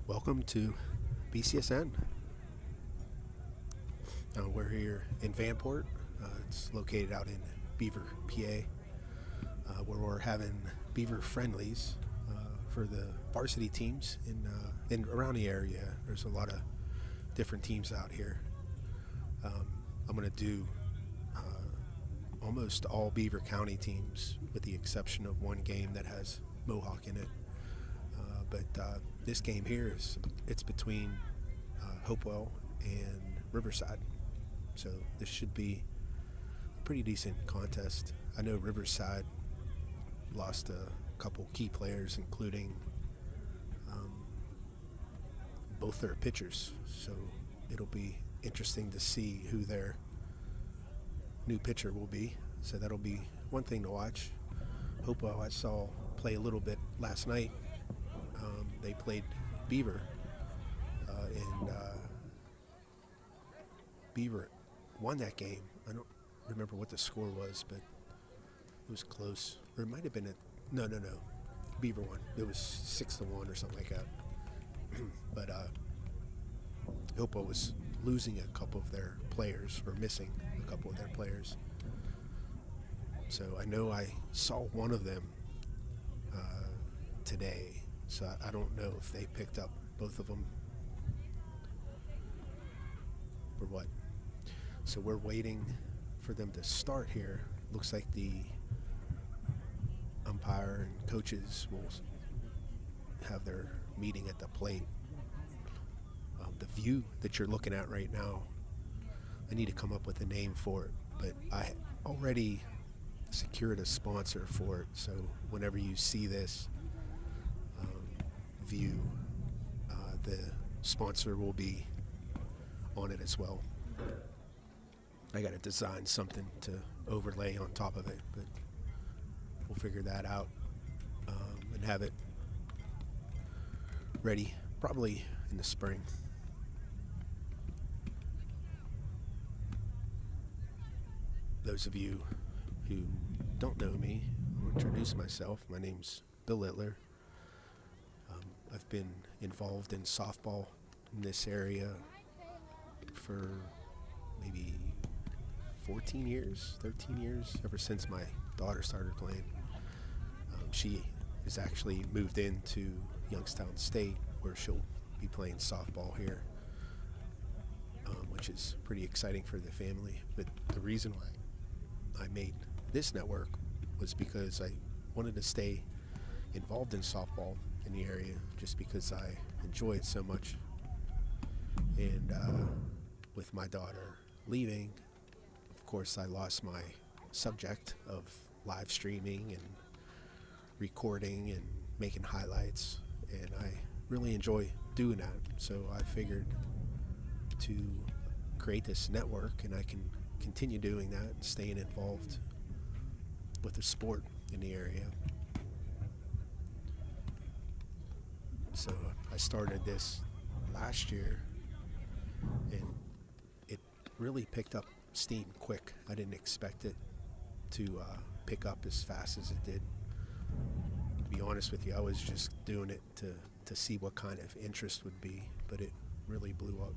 Welcome to BCSN. We're here in Vanport. It's located out in Beaver, PA, where we're having Beaver friendlies for the varsity teams in around the area. There's a lot of different teams out here. I'm going to do almost all Beaver County teams, with the exception of one game that has Mohawk in it. But this game here it's between Hopewell and Riverside, so this should be a pretty decent contest. I know Riverside lost a couple key players, including both their pitchers, so it'll be interesting to see who their new pitcher will be. So that'll be one thing to watch. Hopewell I saw play a little bit last night. They played Beaver, and Beaver won that game. I don't remember what the score was, but it was close. Or it might have been no. Beaver won. It was 6-1 or something like that. But Hopewell was losing a couple of their players, or missing a couple of their players. So I know I saw one of them today. So I don't know if they picked up both of them or what. So we're waiting for them to start here. Looks like the umpire and coaches will have their meeting at the plate. The view that you're looking at right now, I need to come up with a name for it, but I already secured a sponsor for it. So whenever you see this view, the sponsor will be on it as well. I got to design something to overlay on top of it, but we'll figure that out and have it ready probably in the spring. Those of you who don't know me, I'll introduce myself. My name's Bill Littler. I've been involved in softball in this area for maybe 14 years, 13 years, ever since my daughter started playing. She has actually moved into Youngstown State, where she'll be playing softball here, which is pretty exciting for the family. But the reason why I made this network was because I wanted to stay involved in softball in the area, just because I enjoy it so much. And with my daughter leaving, of course, I lost my subject of live streaming and recording and making highlights, and I really enjoy doing that. So I figured to create this network, and I can continue doing that and staying involved with the sport in the area. So I started this last year, and it really picked up steam quick. I didn't expect it to pick up as fast as it did. To be honest with you, I was just doing it to see what kind of interest would be, but it really blew up.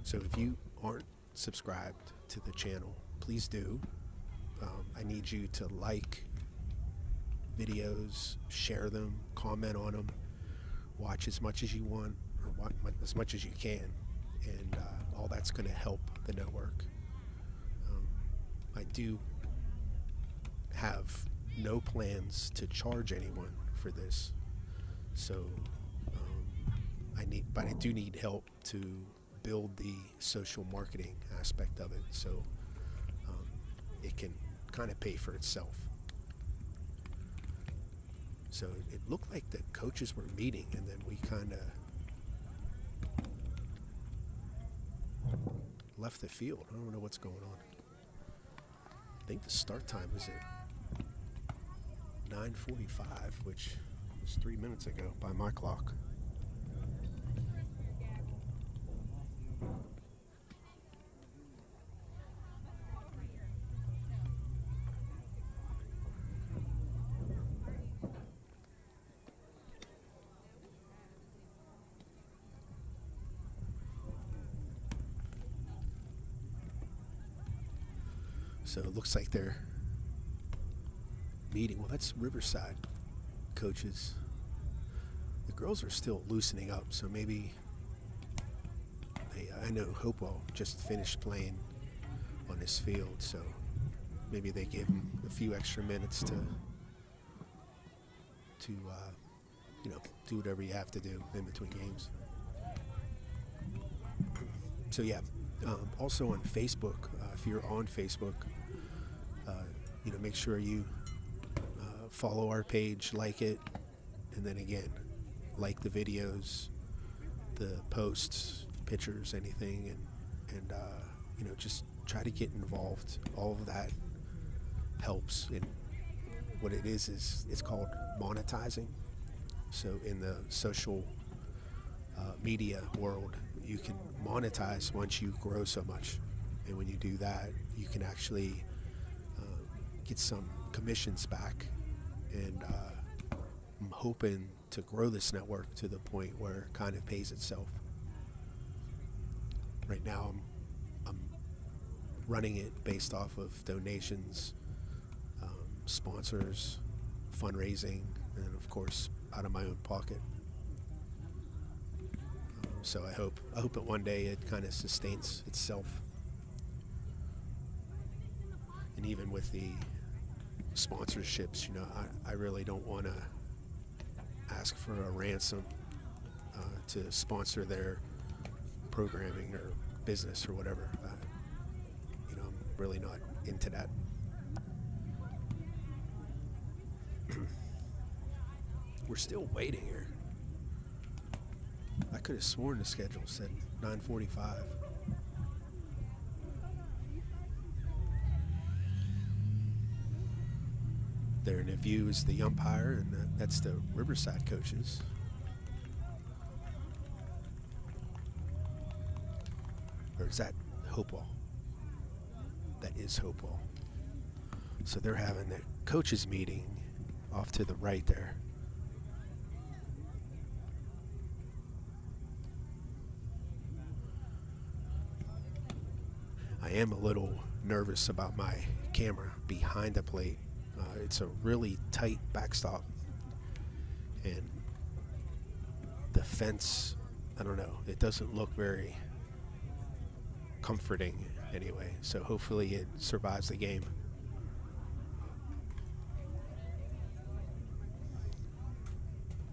So if you aren't subscribed to the channel, please do. I need you to like videos, share them, comment on them, watch as much as you want, or watch as much as you can, and all that's going to help the network. I do have no plans to charge anyone for this, so but I do need help to build the social marketing aspect of it, so it can kind of pay for itself. So it looked like the coaches were meeting, and then we kind of left the field. I don't know what's going on. I think the start time was at 9:45, which was 3 minutes ago by my clock. So it looks like they're meeting. Well, that's Riverside coaches. The girls are still loosening up, so maybe I know Hopewell just finished playing on this field, so maybe they gave them a few extra minutes to do whatever you have to do in between games. So yeah, also on Facebook, if you're on Facebook, make sure you follow our page, like it, and then again, like the videos, the posts, pictures, anything, and just try to get involved. All of that helps. And what it is it's called monetizing. So in the social media world, you can monetize once you grow so much, and when you do that, you can actually get some commissions back. And I'm hoping to grow this network to the point where it kind of pays itself. Right now, I'm running it based off of donations, sponsors, fundraising, and of course out of my own pocket. So I hope that one day it kind of sustains itself. And even with the sponsorships, I really don't want to ask for a ransom to sponsor their programming or business or whatever. I'm really not into that. We're still waiting here. I could have sworn the schedule said 9:45. There in the view is the umpire, and that's the Riverside coaches. Or is that Hopewell? That is Hopewell. So they're having the coaches meeting off to the right there. I am a little nervous about my camera behind the plate. It's a really tight backstop, and the fence, I don't know, it doesn't look very comforting anyway, so hopefully it survives the game.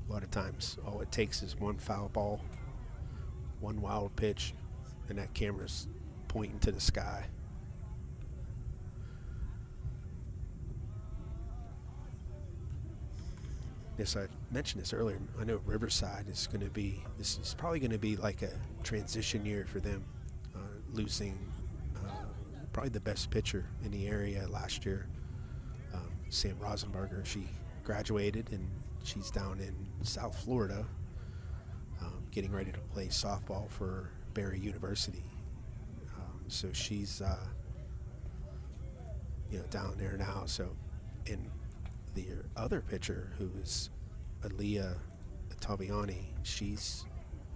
A lot of times all it takes is one foul ball, one wild pitch, and that camera's pointing to the sky. Yes, I mentioned this earlier. I know Riverside is probably going to be like a transition year for them, losing probably the best pitcher in the area last year, Sam Rosenberger. She graduated and she's down in South Florida, getting ready to play softball for Barry University. So she's down there now. So, and the other pitcher, who is Aaliyah Taviani, she's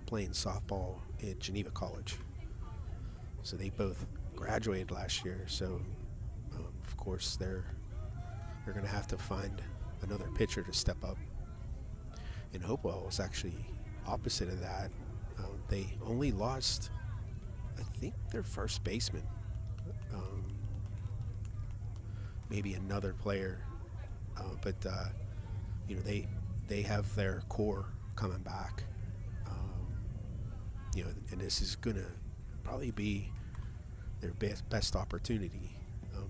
playing softball at Geneva College. So they both graduated last year. So of course they're going to have to find another pitcher to step up. And Hopewell was actually opposite of that. They only lost, I think, their first baseman, maybe another player, but they have their core coming back, and this is gonna probably be their best opportunity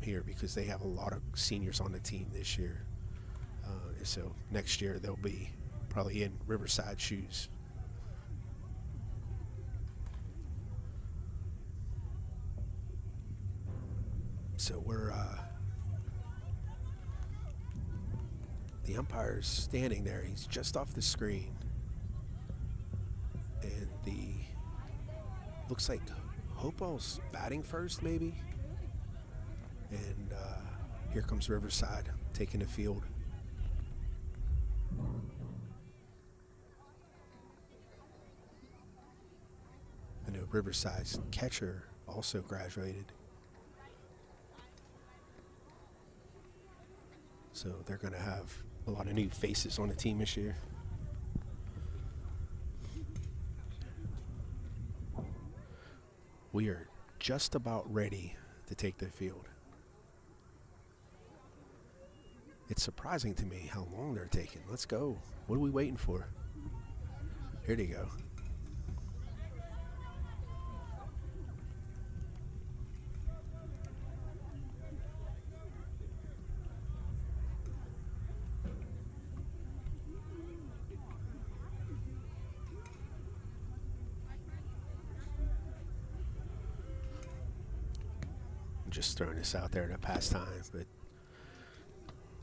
here, because they have a lot of seniors on the team this year. So next year they'll be probably in Riverside shoes. So we're the umpire's standing there. He's just off the screen, and looks like Hopewell's batting first, maybe. And here comes Riverside taking the field. I know Riverside's catcher also graduated. So they're going to have a lot of new faces on the team this year. We are just about ready to take the field. It's surprising to me how long they're taking. Let's go. What are we waiting for? Here they go. I'm just throwing this out there to pass time, but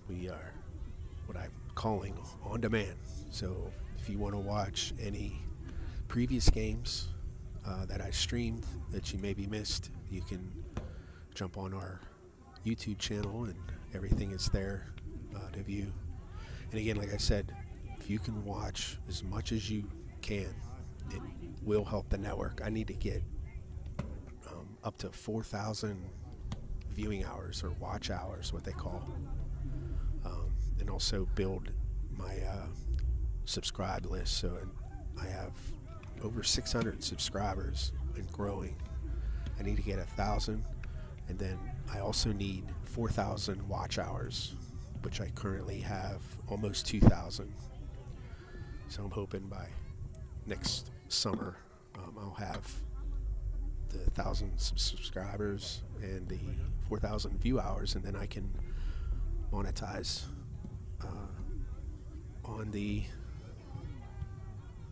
we are what I'm calling on demand. So if you want to watch any previous games that I streamed that you maybe missed, you can jump on our YouTube channel and everything is there to view. And again, like I said, if you can watch as much as you can, it will help the network. I need to get up to 4,000 viewing hours or watch hours, what they call, and also build my subscribe list. So I have over 600 subscribers and growing. I need to get 1,000, and then I also need 4,000 watch hours, which I currently have almost 2,000. So I'm hoping by next summer I'll have the 1,000 subscribers and the 4,000 view hours, and then I can monetize on the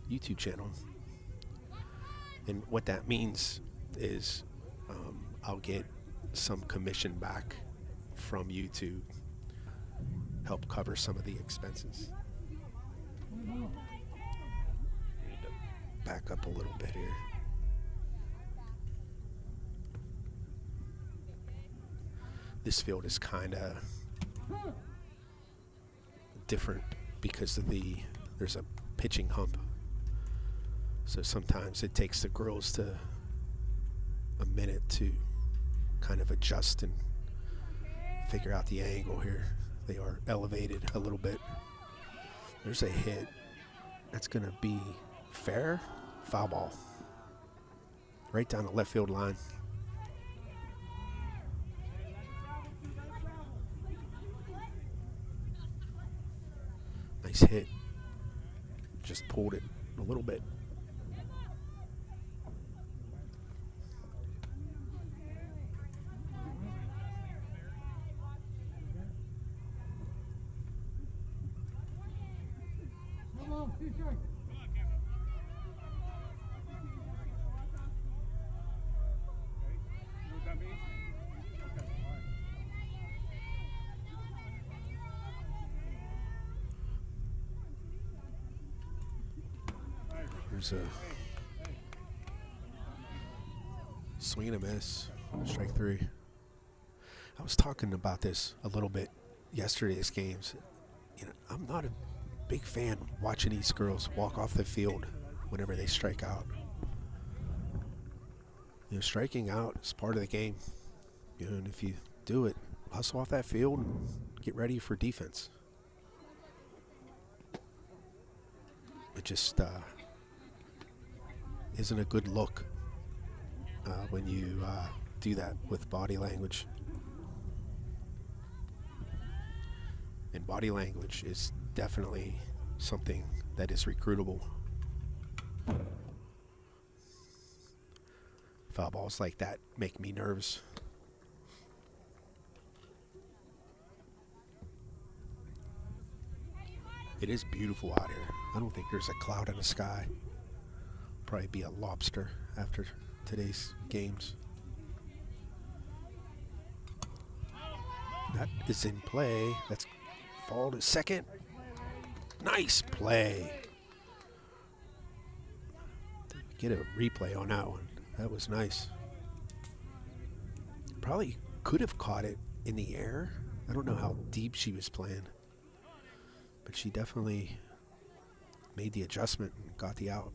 YouTube channel. And what that means is I'll get some commission back from YouTube, help cover some of the expenses. Need to back up a little bit here. This field is kind of different because of there's a pitching hump. So sometimes it takes the girls to a minute to kind of adjust and figure out the angle here. They are elevated a little bit. There's a hit. That's going to be fair. Foul ball. Right down the left field line. Nice hit. Just pulled it a little bit. There's a swing and a miss, strike three. I was talking about this a little bit yesterday's games. You know, I'm not a big fan watching these girls walk off the field whenever they strike out. You know, striking out is part of the game. You know, and if you do it, hustle off that field and get ready for defense. It just isn't a good look when you do that with body language. And body language is definitely something that is recruitable. Foul balls like that make me nervous. It is beautiful out here. I don't think there's a cloud in the sky. Probably be a lobster after today's games. That is in play. That's fall to second. Nice play. Get a replay on that one. That was nice. Probably could have caught it in the air. I don't know how deep she was playing, but she definitely made the adjustment and got the out.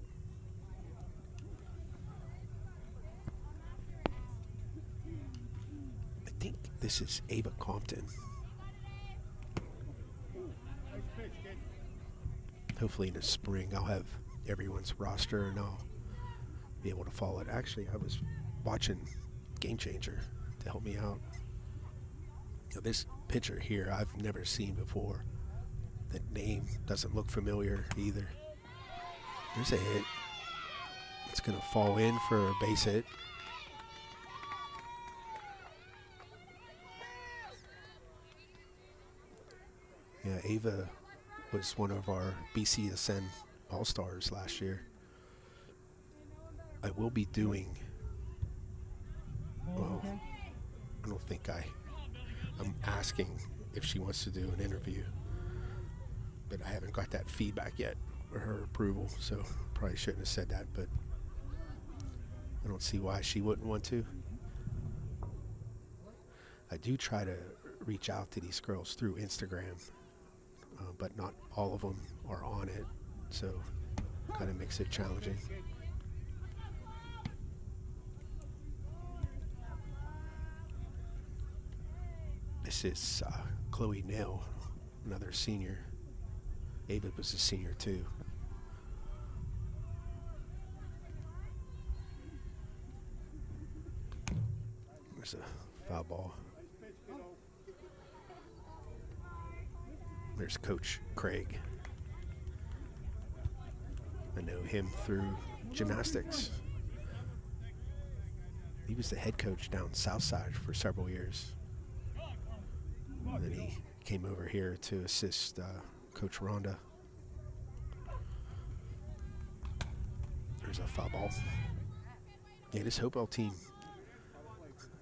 I think this is Ava Compton. Hopefully in the spring I'll have everyone's roster and I'll be able to follow it. Actually, I was watching Game Changer to help me out. This pitcher here I've never seen before. The name doesn't look familiar either. There's a hit. It's going to fall in for a base hit. Yeah, Ava was one of our BCSN All-Stars last year. I will be doing, well, I don't think I'm asking if she wants to do an interview, but I haven't got that feedback yet or her approval, so probably shouldn't have said that, but I don't see why she wouldn't want to. I do try to reach out to these girls through Instagram, but not all of them are on it, so kind of makes it challenging. This is Chloe Nail, another senior. Ava was a senior too. There's a foul ball. There's Coach Craig. I know him through gymnastics. He was the head coach down Southside for several years. And then he came over here to assist Coach Rhonda. There's a foul ball. Yeah, this Hopewell team,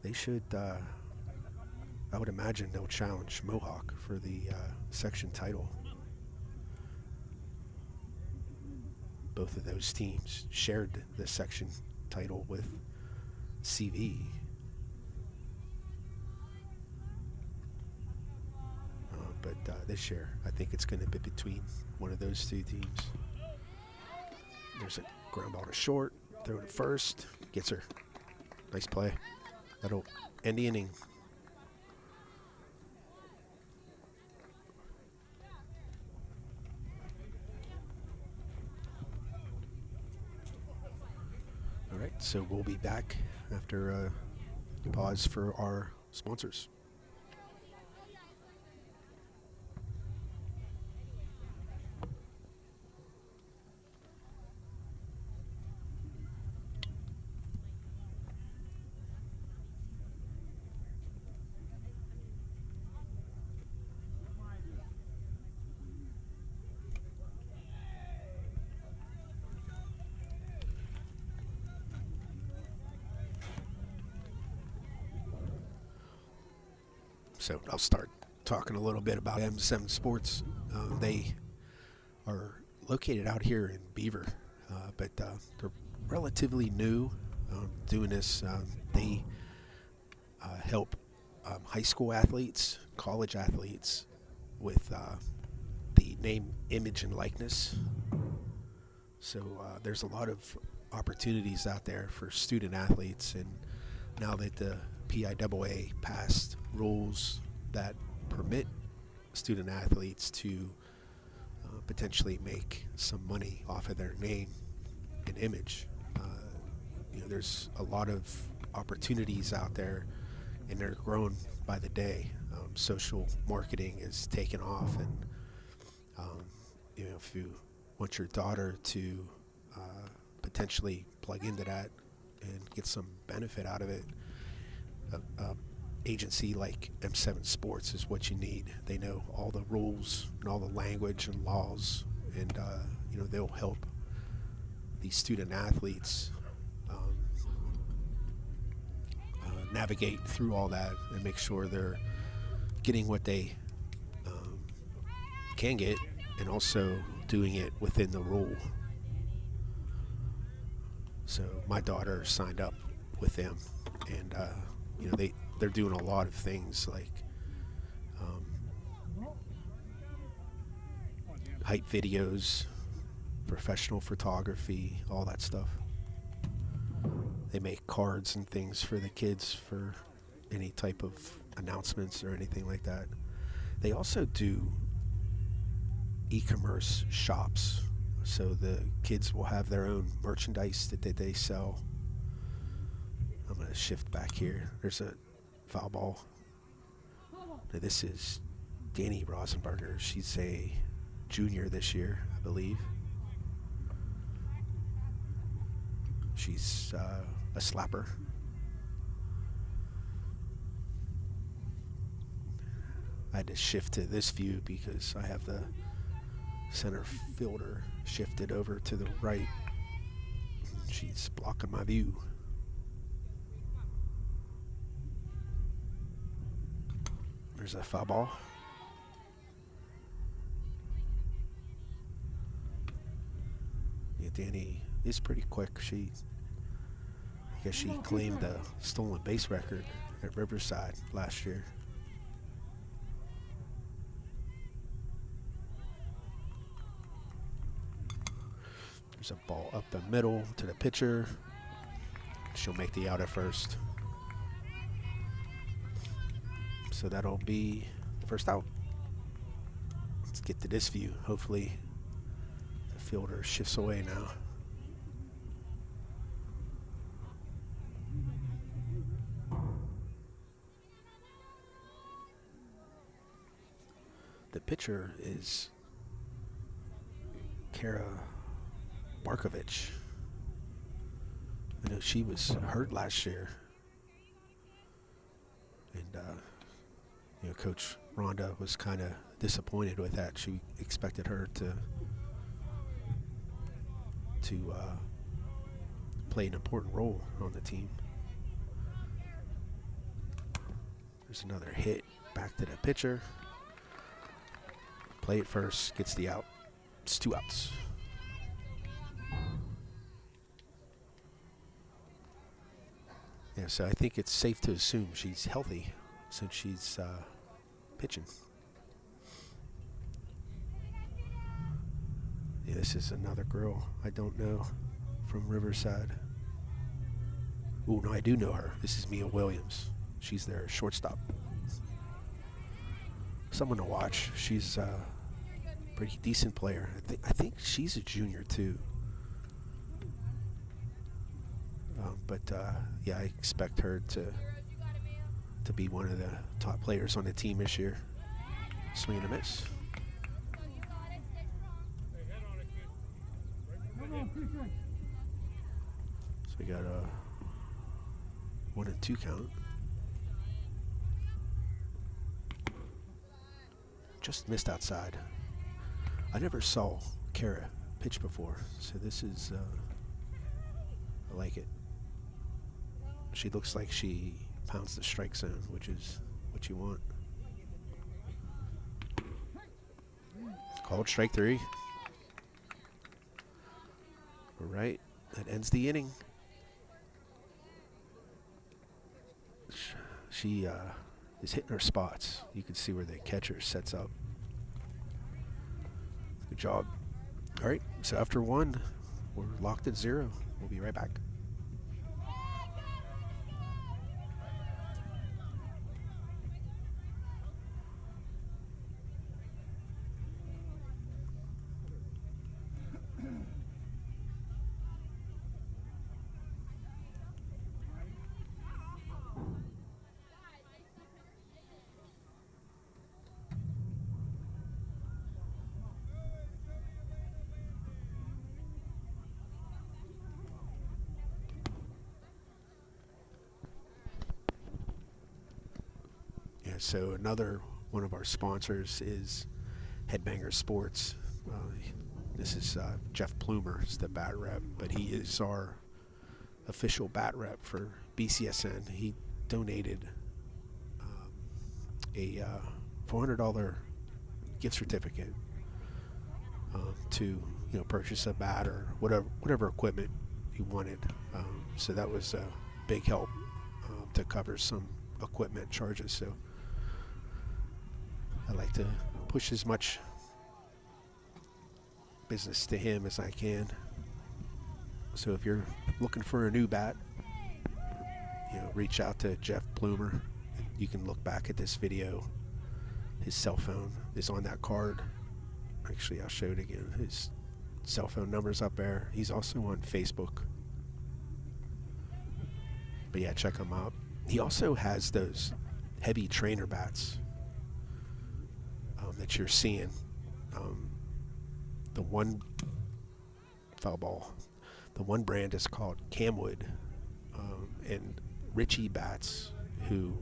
they should, I would imagine they'll challenge Mohawk for the section title. Both of those teams shared the section title with CV. But this year, I think it's going to be between one of those two teams. There's a ground ball to short, throw to first, gets her. Nice play. That'll end the inning. All right, so we'll be back after a pause for our sponsors. So I'll start talking a little bit about M7 Sports. They are located out here in Beaver, but they're relatively new doing this. They help high school athletes, college athletes with the name, image, and likeness. So there's a lot of opportunities out there for student athletes, and now that the PIAA passed rules that permit student athletes to potentially make some money off of their name and image. There's a lot of opportunities out there, and they're growing by the day. Social marketing is taken off, and if you want your daughter to potentially plug into that and get some benefit out of it, agency like M7 Sports is what you need. They know all the rules and all the language and laws, and they'll help these student athletes navigate through all that and make sure they're getting what they can get, and also doing it within the rule. So my daughter signed up with them, and they're doing a lot of things like hype videos, professional photography, all that stuff. They make cards and things for the kids for any type of announcements or anything like that. They also do e-commerce shops. So the kids will have their own merchandise that they sell. I'm going to shift back here. There's a foul ball. Now this is Danny Rosenberger. She's a junior this year, I believe. She's a slapper. I had to shift to this view because I have the center fielder shifted over to the right. She's blocking my view. There's a foul ball. Yeah, Danny is pretty quick. I guess she claimed the stolen base record at Riverside last year. There's a ball up the middle to the pitcher. She'll make the out at first. So that'll be the first out. Let's get to this view. Hopefully the fielder shifts away now. The pitcher is Kara Markovich. I know she was hurt last year. And, Coach Rhonda was kind of disappointed with that. She expected her to play an important role on the team. There's another hit back to the pitcher. Play it first, gets the out. It's 2 outs. Yeah, so I think it's safe to assume she's healthy since she's pitching. Yeah, this is another girl I don't know from Riverside. Oh, no, I do know her. This is Mia Williams. She's their shortstop. Someone to watch. She's a pretty decent player. I think she's a junior too. Yeah, I expect her to be one of the top players on the team this year. Swing and a miss. So we got a 1-2 count. Just missed outside. I never saw Kara pitch before, so this is, I like it. She looks like she pounds the strike zone, which is what you want. Called strike 3. All right, that ends the inning. She is hitting her spots. You can see where the catcher sets up. Good job. All right, so after 1, we're locked at 0. We'll be right back. So another one of our sponsors is Headbanger Sports. This is Jeff Plumer, is the bat rep, but he is our official bat rep for BCSN. He donated a $400 gift certificate to purchase a bat or whatever equipment you wanted. So that was a big help to cover some equipment charges. So I like to push as much business to him as I can. So if you're looking for a new bat, reach out to Jeff Plumer. You can look back at this video. His cell phone is on that card. Actually, I'll show it again. His cell phone number's up there. He's also on Facebook. But yeah, check him out. He also has those heavy trainer bats that you're seeing. The one foul ball. The one brand is called Camwood, and Richie Bats, who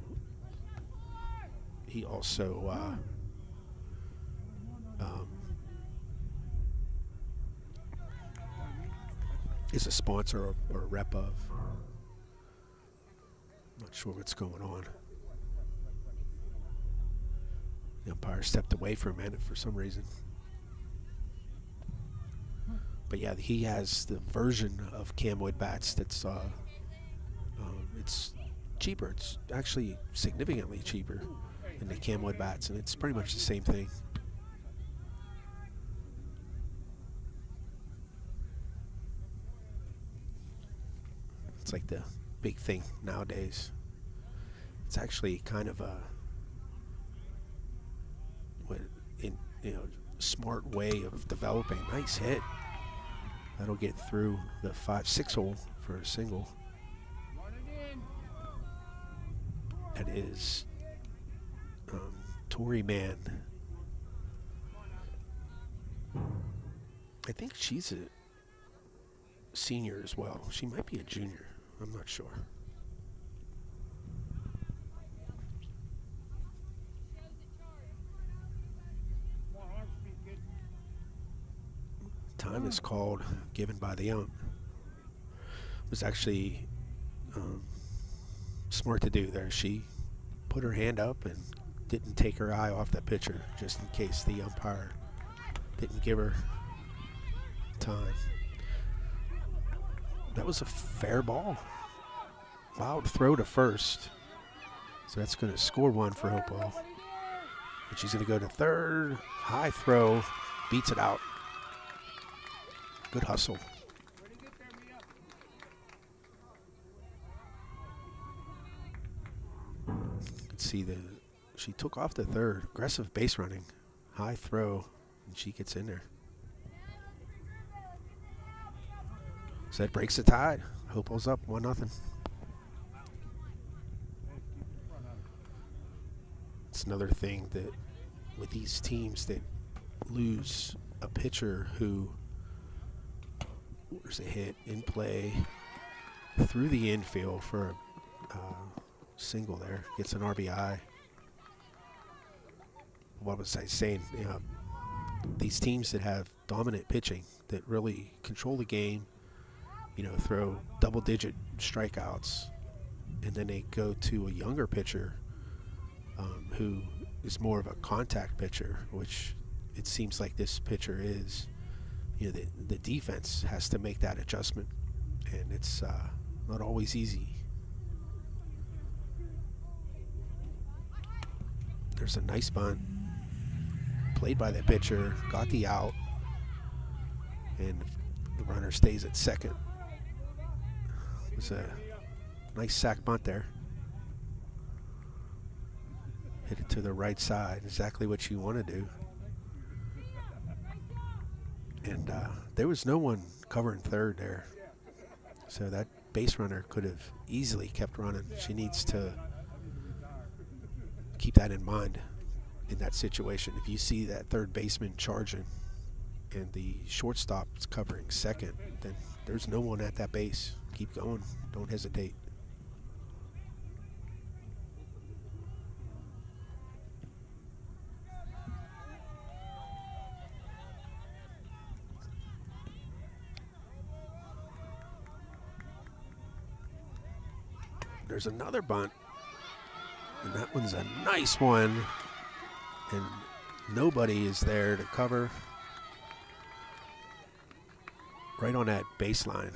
he also is a sponsor or a rep of. Not sure what's going on. The umpire stepped away for a minute for some reason. But yeah, he has the version of Camwood bats that's it's cheaper. It's actually significantly cheaper than the Camwood bats, and it's pretty much the same thing. It's like the big thing nowadays. It's actually kind of a smart way of developing. Nice hit. That'll get through the 5-6 hole for a single. That is Tori Mann. I think she's a senior as well. She might be a junior. I'm not sure. Time is called, given by the ump. It was actually smart to do there. She put her hand up and didn't take her eye off the pitcher, just in case the umpire didn't give her time. That was a fair ball. Wild throw to first. So that's going to score one for Hopewell. And she's going to go to third. High throw. Beats it out. Good hustle. Let's see, she took off the third. Aggressive base running. High throw. And she gets in there. So that breaks the tie. Hopewell's up 1-0. It's another thing that with these teams that lose a pitcher who, there's a hit in play through the infield for a single there, gets an RBI. What was I saying? These teams that have dominant pitching that really control the game, throw double-digit strikeouts, and then they go to a younger pitcher who is more of a contact pitcher, which it seems like this pitcher is. The defense has to make that adjustment, and it's not always easy. There's a nice bunt played by the pitcher, got the out, and the runner stays at second. It was a nice sack bunt there. Hit it to the right side, exactly what you want to do. And there was no one covering third there. So that base runner could have easily kept running. She needs to keep that in mind in that situation. If you see that third baseman charging and the shortstop is covering second, then there's no one at that base. Keep going. Don't hesitate. There's another bunt, and that one's a nice one, and nobody is there to cover right on that baseline.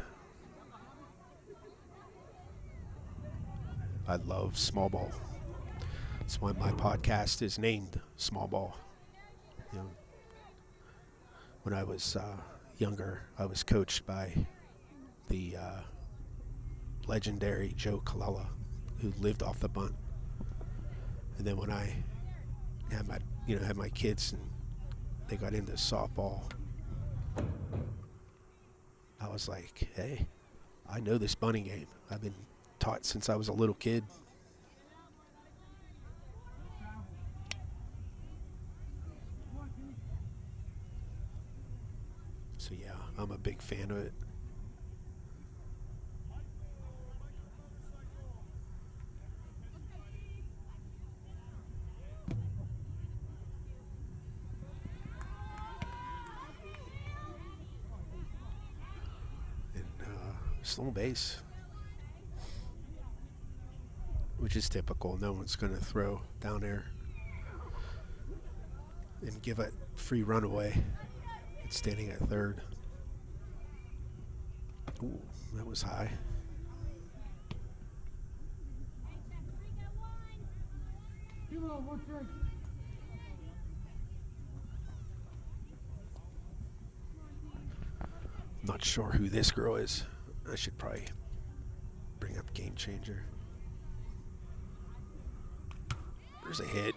I love small ball. That's why my podcast is named Small Ball. When I was younger, I was coached by the legendary Joe Colella, who lived off the bunt. And then when I had my kids and they got into softball, I was like, hey, I know this bunting game. I've been taught since I was a little kid. So yeah, I'm a big fan of it. And stolen base, which is typical. No one's going to throw down there and give a free run away. It's standing at third. Ooh, that was high. Not sure who this girl is. I should probably bring up Game Changer. There's a hit.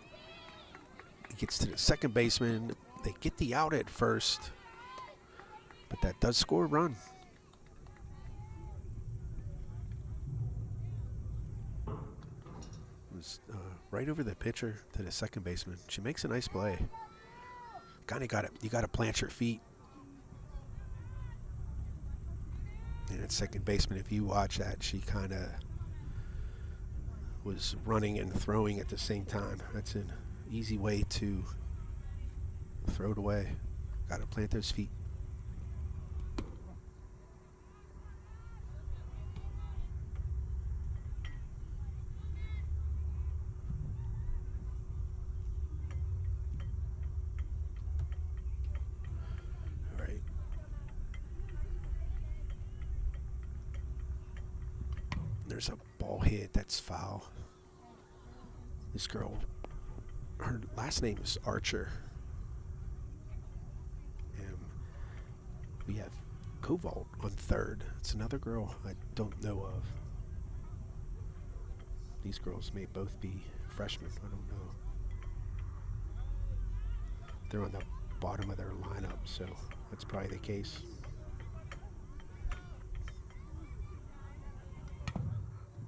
It gets to the second baseman. They get the out at first, but that does score a run. It was right over the pitcher to the second baseman. She makes a nice play. Kind of got it. You got to plant your feet. And at second baseman, if you watch that, she kind of was running and throwing at the same time. That's an easy way to throw it away. Got to plant those feet. All right. There's a ball hit. That's foul. This girl, her last name is Archer. And we have Koval on third. It's another girl I don't know of. These girls may both be freshmen. I don't know. They're on the bottom of their lineup, so that's probably the case.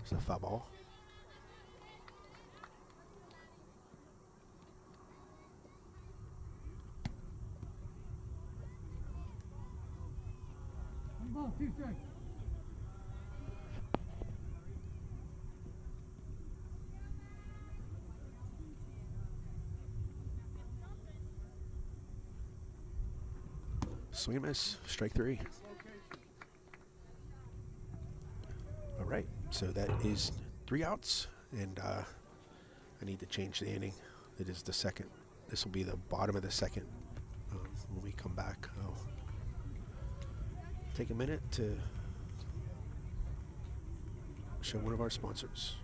It's a foul ball. Swing and miss, strike three. All right, so that is 3 outs, and I need to change the inning. It is the second. This will be the bottom of the second. When we come back, I'll take a minute to show one of our sponsors.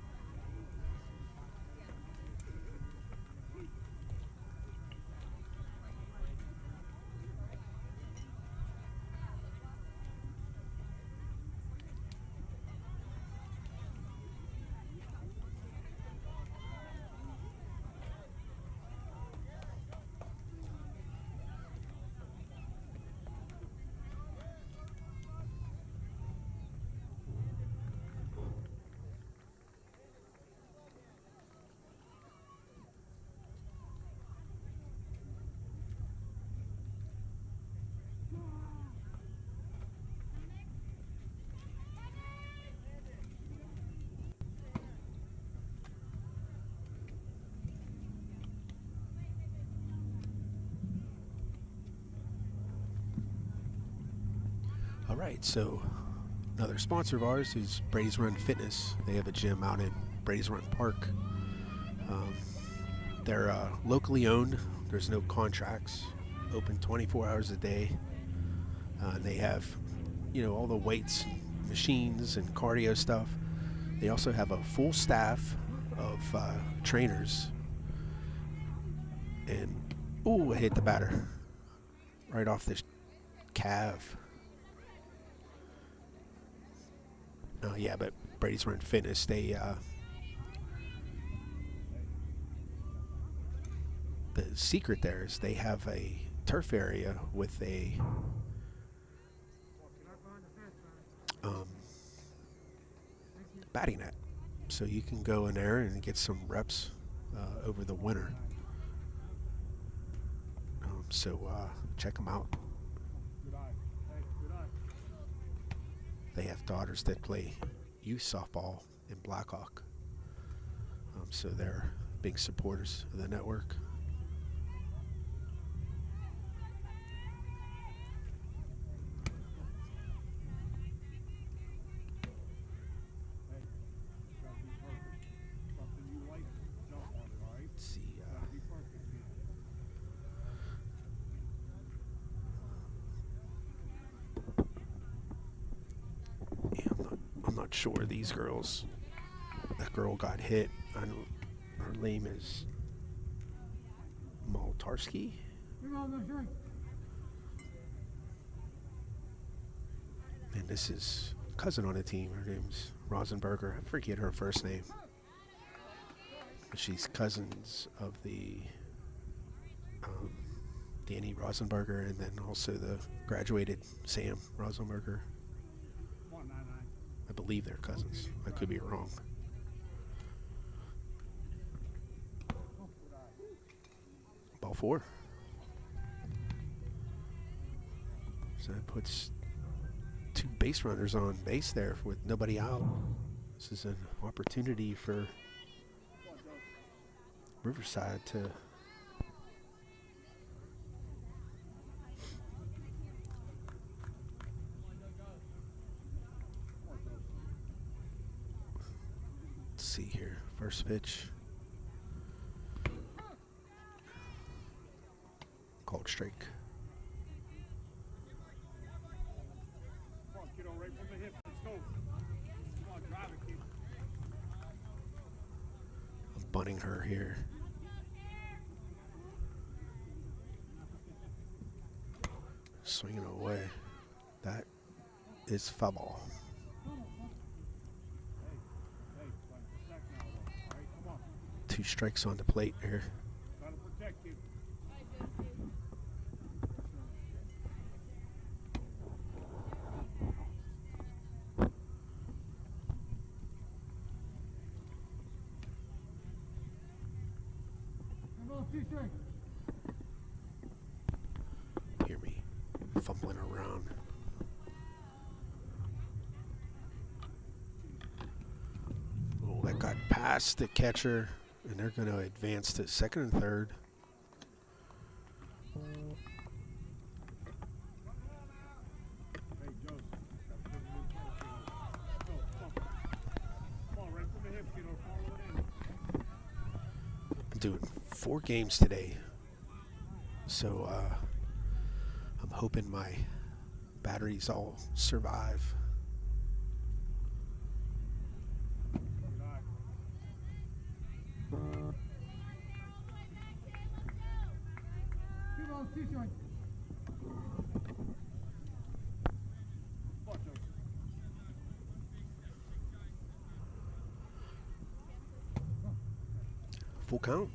All right, so another sponsor of ours is Brady's Run Fitness. They have a gym out in Brady's Run Park. They're locally owned. There's no contracts. Open 24 hours a day. They have, all the weights, machines, and cardio stuff. They also have a full staff of trainers. And ooh, I hit the batter right off this calf. Yeah, but Brady's Run Fitness, they the secret there is they have a turf area with a batting net. So you can go in there and get some reps over the winter. So check them out. They have daughters that play youth softball in Blackhawk. So they're big supporters of the network. Let's see. Yeah, I'm not sure these girls. That girl got hit. I don't. Her name is Maltarski. And this is cousin on the team. Her name's Rosenberger. I forget her first name. But she's cousins of the Danny Rosenberger, and then also the graduated Sam Rosenberger. I believe they're cousins. I could be wrong. Ball 4. So that puts 2 base runners on base there with nobody out. This is an opportunity for Riverside to see here. First pitch. Called strike. I'm bunting her here. Swinging away. That is foul ball. Two strikes on the plate here. Hear me fumbling around. Oh, that got past the catcher, and they're going to advance to second and third. I'm doing 4 games today, so I'm hoping my batteries all survive. Full count.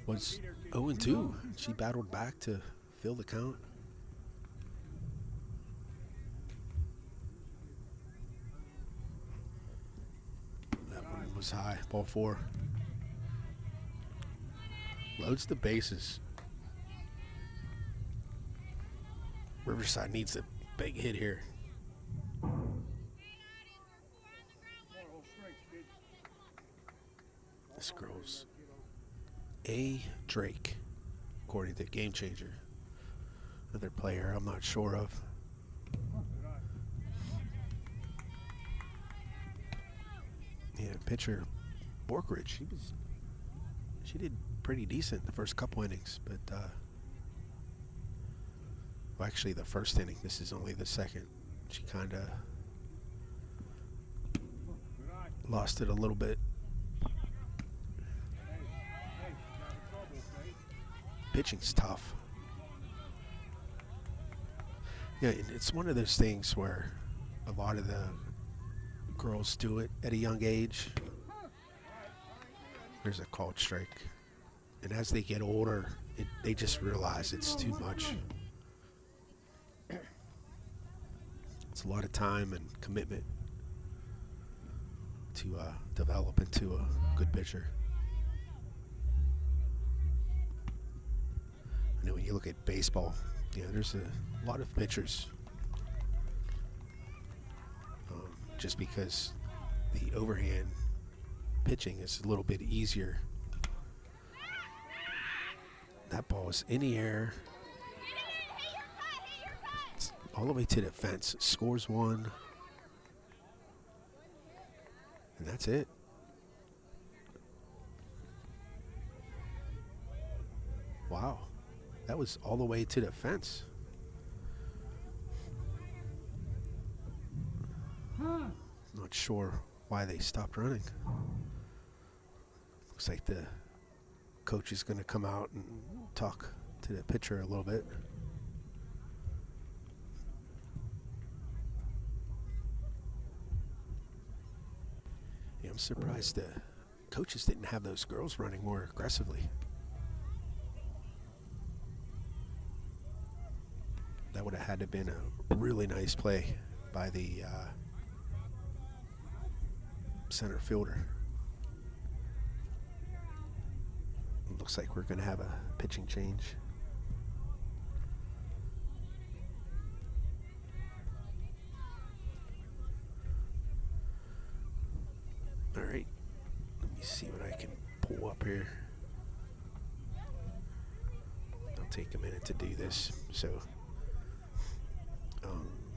Was 0-2. She battled back to fill the count. That one was high. Ball 4. Loads the bases. Riverside needs a big hit here. This girl's A. Drake, according to Game Changer. Another player I'm not sure of. Yeah, pitcher Borkridge. She did pretty decent the first couple innings, but well, actually the first inning. This is only the second. She kind of lost it a little bit. Pitching's tough. Yeah, it's one of those things where a lot of the girls do it at a young age. There's a called strike. And as they get older, they just realize it's too much. It's a lot of time and commitment to develop into a good pitcher. And then when you look at baseball, there's a lot of pitchers. Just because the overhand pitching is a little bit easier. That ball is in the air. It's all the way to the fence. Scores one. And that's it. Wow. That was all the way to the fence. Not sure why they stopped running. Looks like the coach is going to come out and talk to the pitcher a little bit. Yeah, I'm surprised the coaches didn't have those girls running more aggressively. That would have had to have been a really nice play by the center fielder. It looks like we're going to have a pitching change. All right, let me see what I can pull up here. I'll take a minute to do this. So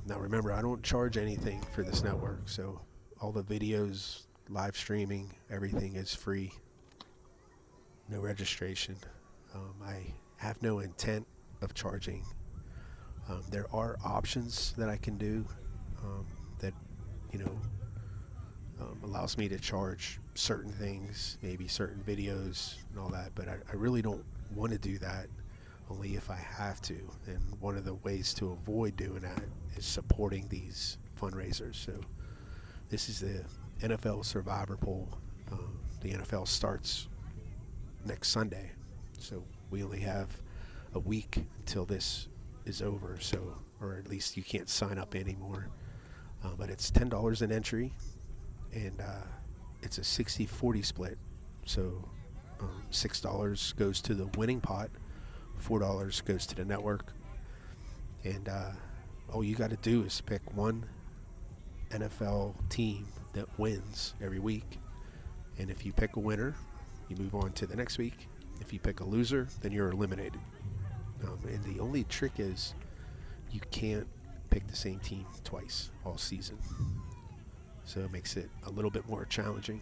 now remember, I don't charge anything for this network, so all the videos, live streaming, everything is free. No registration. I have no intent of charging. There are options that I can do that, allows me to charge certain things, maybe certain videos and all that, but I really don't want to do that, only if I have to. And one of the ways to avoid doing that is supporting these fundraisers. So this is the NFL Survivor Pool. The NFL starts next Sunday, so we only have a week until this is over, so, or at least you can't sign up anymore. But it's $10 an entry, and it's a 60-40 split. So $6 goes to the winning pot, $4 goes to the network, and all you got to do is pick one NFL team that wins every week, and if you pick a winner, you move on to the next week. If you pick a loser, then you're eliminated. And the only trick is you can't pick the same team twice all season, so it makes it a little bit more challenging.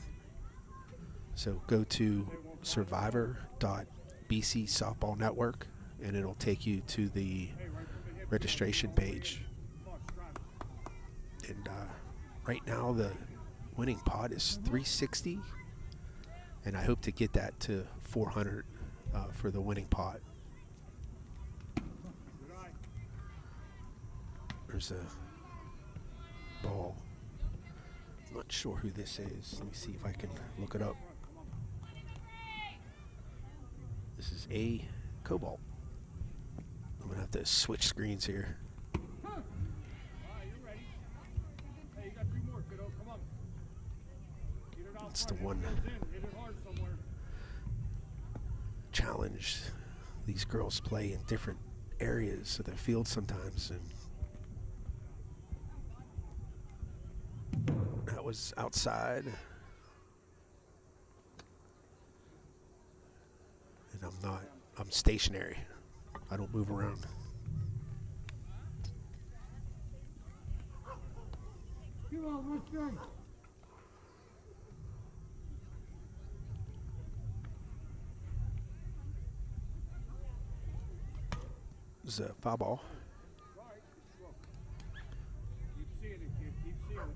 So go to survivor.bc softball network, and it'll take you to the registration page. And right now the winning pot is $360, and I hope to get that to $400 for the winning pot. There's a ball. I'm not sure who this is. Let me see if I can look it up. This is a Cobalt. I'm gonna have to switch screens here. It's the one challenge. These girls play in different areas of the field sometimes, and that was outside. And I'm stationary. I don't move around. It's a foul ball. Keep seeing it, kid. Keep seeing it.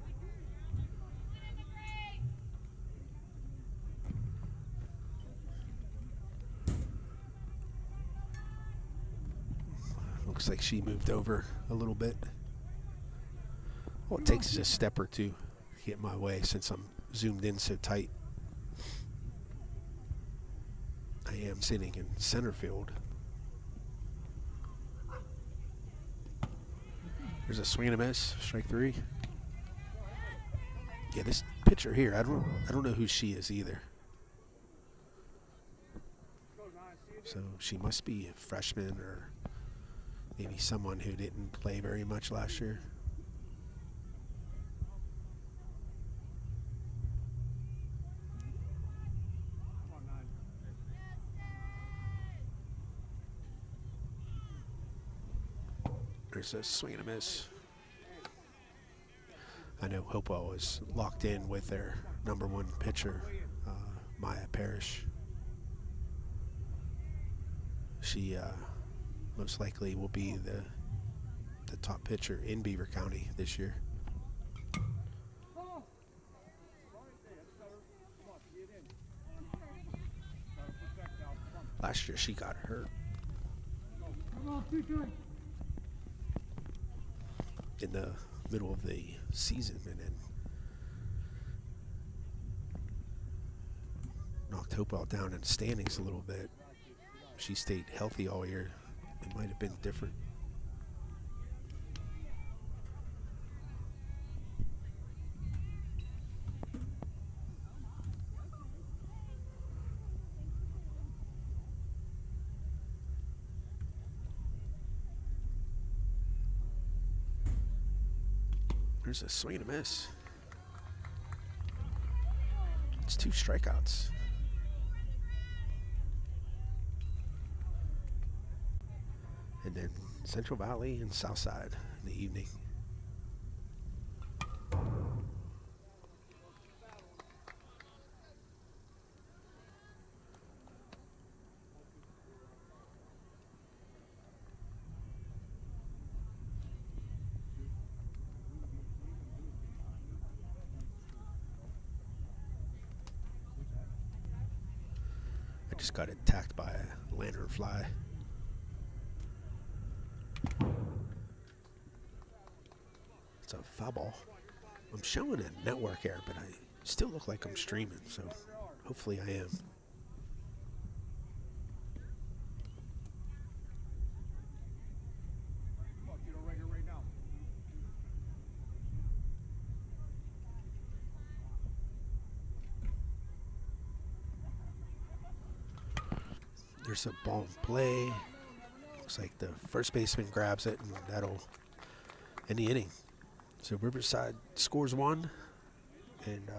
Looks like she moved over a little bit. All it takes is a step or two to get my way since I'm zoomed in so tight. I I am sitting in center field. There's a swing and a miss, strike 3. Yeah, this pitcher here, I don't know who she is either. So she must be a freshman or maybe someone who didn't play very much last year. There's a swing and a miss. I know Hopewell is locked in with their #1 pitcher, Maya Parrish. She most likely will be the top pitcher in Beaver County this year. Last year she got hurt in the middle of the season and then knocked Hopewell down in the standings a little bit. She stayed healthy all year. It might have been different. There's a swing and a miss. It's 2 strikeouts. And then Central Valley and Southside in the evening. I just got attacked by a lanternfly. It's a foul ball. I'm showing a network error, but I still look like I'm streaming, so hopefully I am. There's a ball in play. Looks like the first baseman grabs it, and that'll end the inning. So Riverside scores 1, and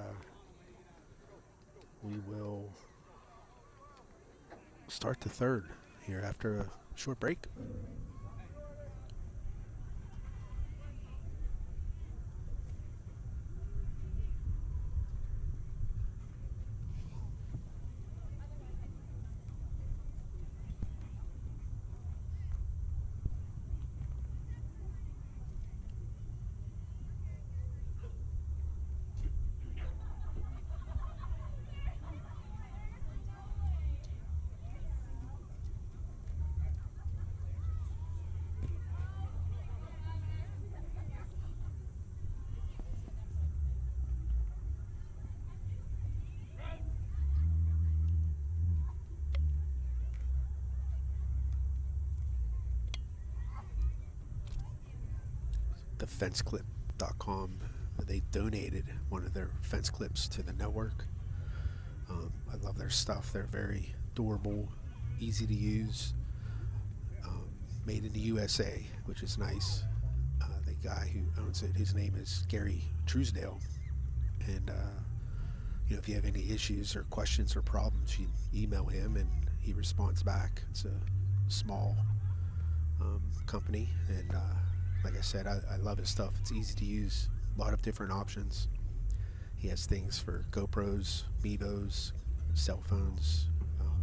we will start the 3rd here after a short break. Fenceclip.com, they donated one of their fence clips to the network. I love their stuff. They're very durable, easy to use, made in the USA, which is nice. The guy who owns it, his name is Gary Truesdale, and if you have any issues or questions or problems, you email him and he responds back. It's a small company, and like I said, I love his stuff. It's easy to use, a lot of different options. He has things for GoPros, Mevos, cell phones.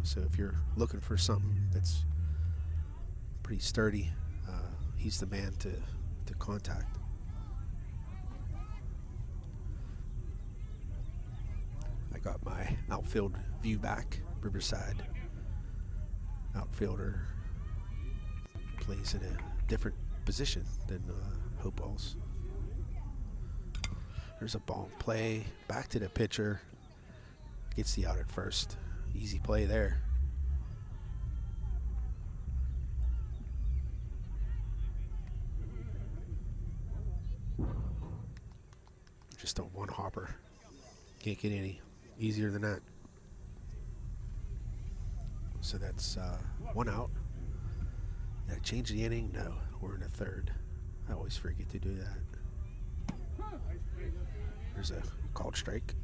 So if you're looking for something that's pretty sturdy, he's the man to contact. I got my outfield view back. Riverside outfielder plays in a different position than Hopewell's. There's a ball in play. Back to the pitcher. Gets the out at first. Easy play there. Just a one hopper. Can't get any easier than that. So that's one out. Did I change the inning? No, we're in a third. I always forget to do that. There's a called strike.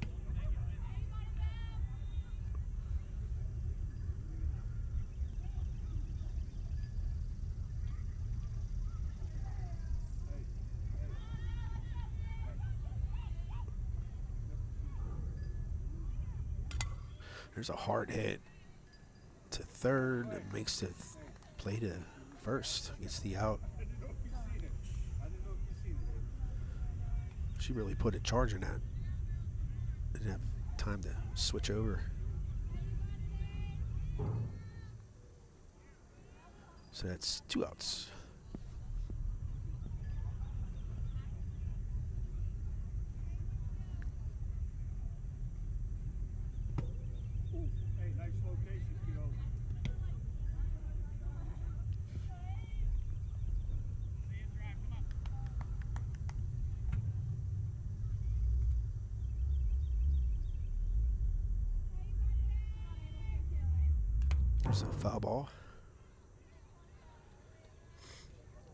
There's a hard hit to third. It makes the play to first. Gets the out. She really put a charge in that. Didn't have time to switch over. So that's 2 outs. Hey, nice location, kiddo. There's a foul ball.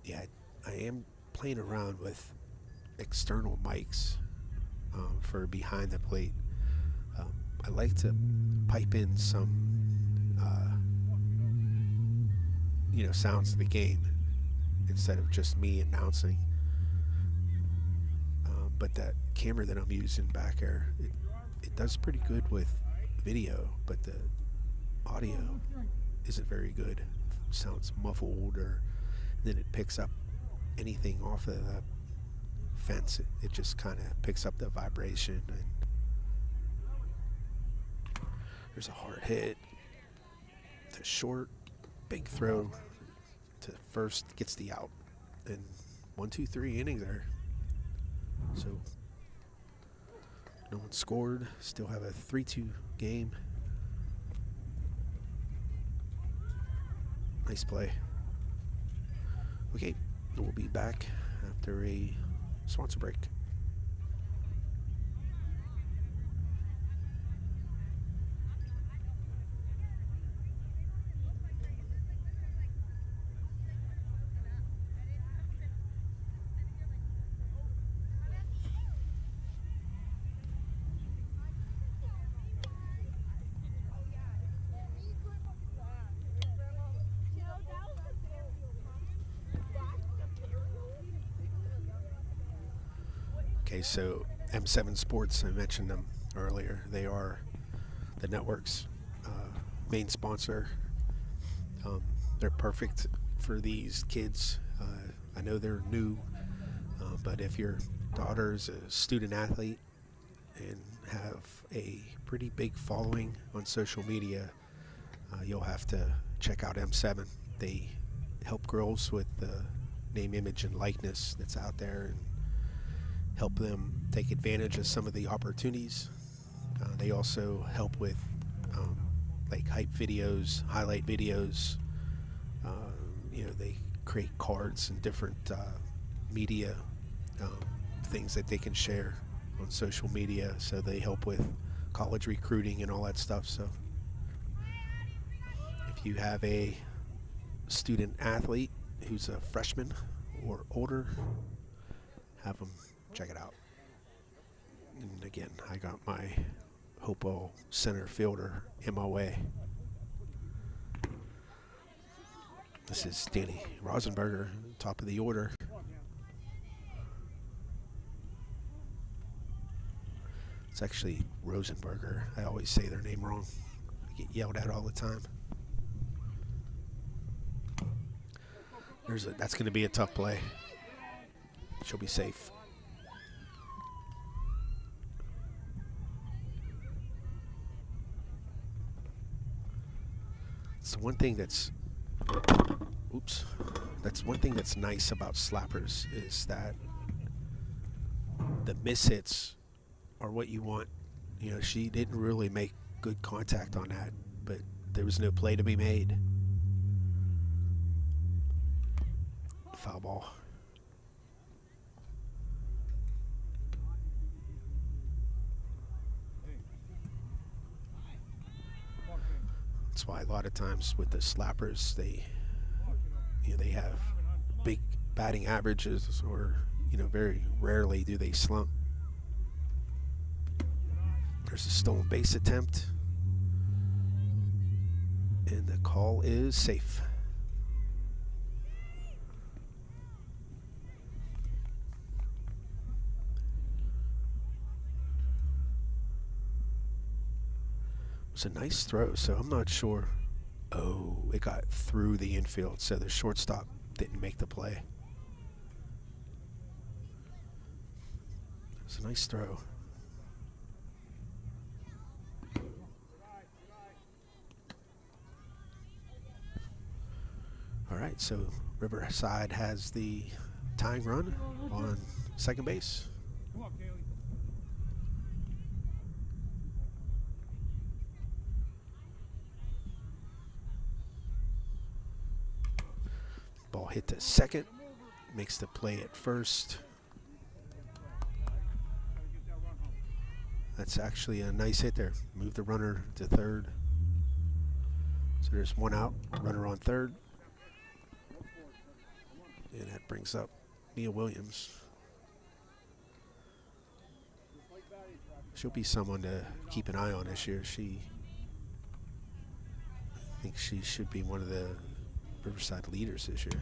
Yeah, I am playing around with external mics for behind the plate. I like to pipe in some, sounds of the game instead of just me announcing. But that camera that I'm using back there, it does pretty good with video, but the audio isn't very good. Sounds muffled, or then it picks up anything off of the fence. It just kind of picks up the vibration. And there's a hard hit to short, big throw to first, gets the out, and 1, 2, 3 innings there. So no one scored. Still have a 3-2 game. Nice play. Okay, we'll be back after a sponsor break. Okay, so M7 Sports, I mentioned them earlier. They are the network's main sponsor. They're perfect for these kids. I know they're new, but if your daughter's a student athlete and have a pretty big following on social media, you'll have to check out M7. They help girls with the name, image, and likeness that's out there, and help them take advantage of some of the opportunities. They also help with like hype videos, highlight videos. They create cards and different media things that they can share on social media. So they help with college recruiting and all that stuff. So if you have a student athlete who's a freshman or older, have them check it out. And again, I got my Hopewell center fielder MOA. This is Danny Rosenberger, top of the order. It's actually Rosenberger. I always say their name wrong. I get yelled at all the time. That's going to be a tough play. She'll be safe. So one thing that's one thing that's nice about slappers is that the mishits are what you want. She didn't really make good contact on that, but there was no play to be made. Foul ball. That's why a lot of times with the slappers, they have big batting averages, or very rarely do they slump. There's a stolen base attempt, and the call is safe. It was a nice throw, so I'm not sure. Oh, it got through the infield, so the shortstop didn't make the play. It was a nice throw. All right, so Riverside has the tying run on second base. Come on, Kaylee. Ball hit to second, makes the play at first. That's actually a nice hit there. Move the runner to third. So there's one out, runner on third. And that brings up Mia Williams. She'll be someone to keep an eye on this year. I think she should be one of the Riverside leaders this year.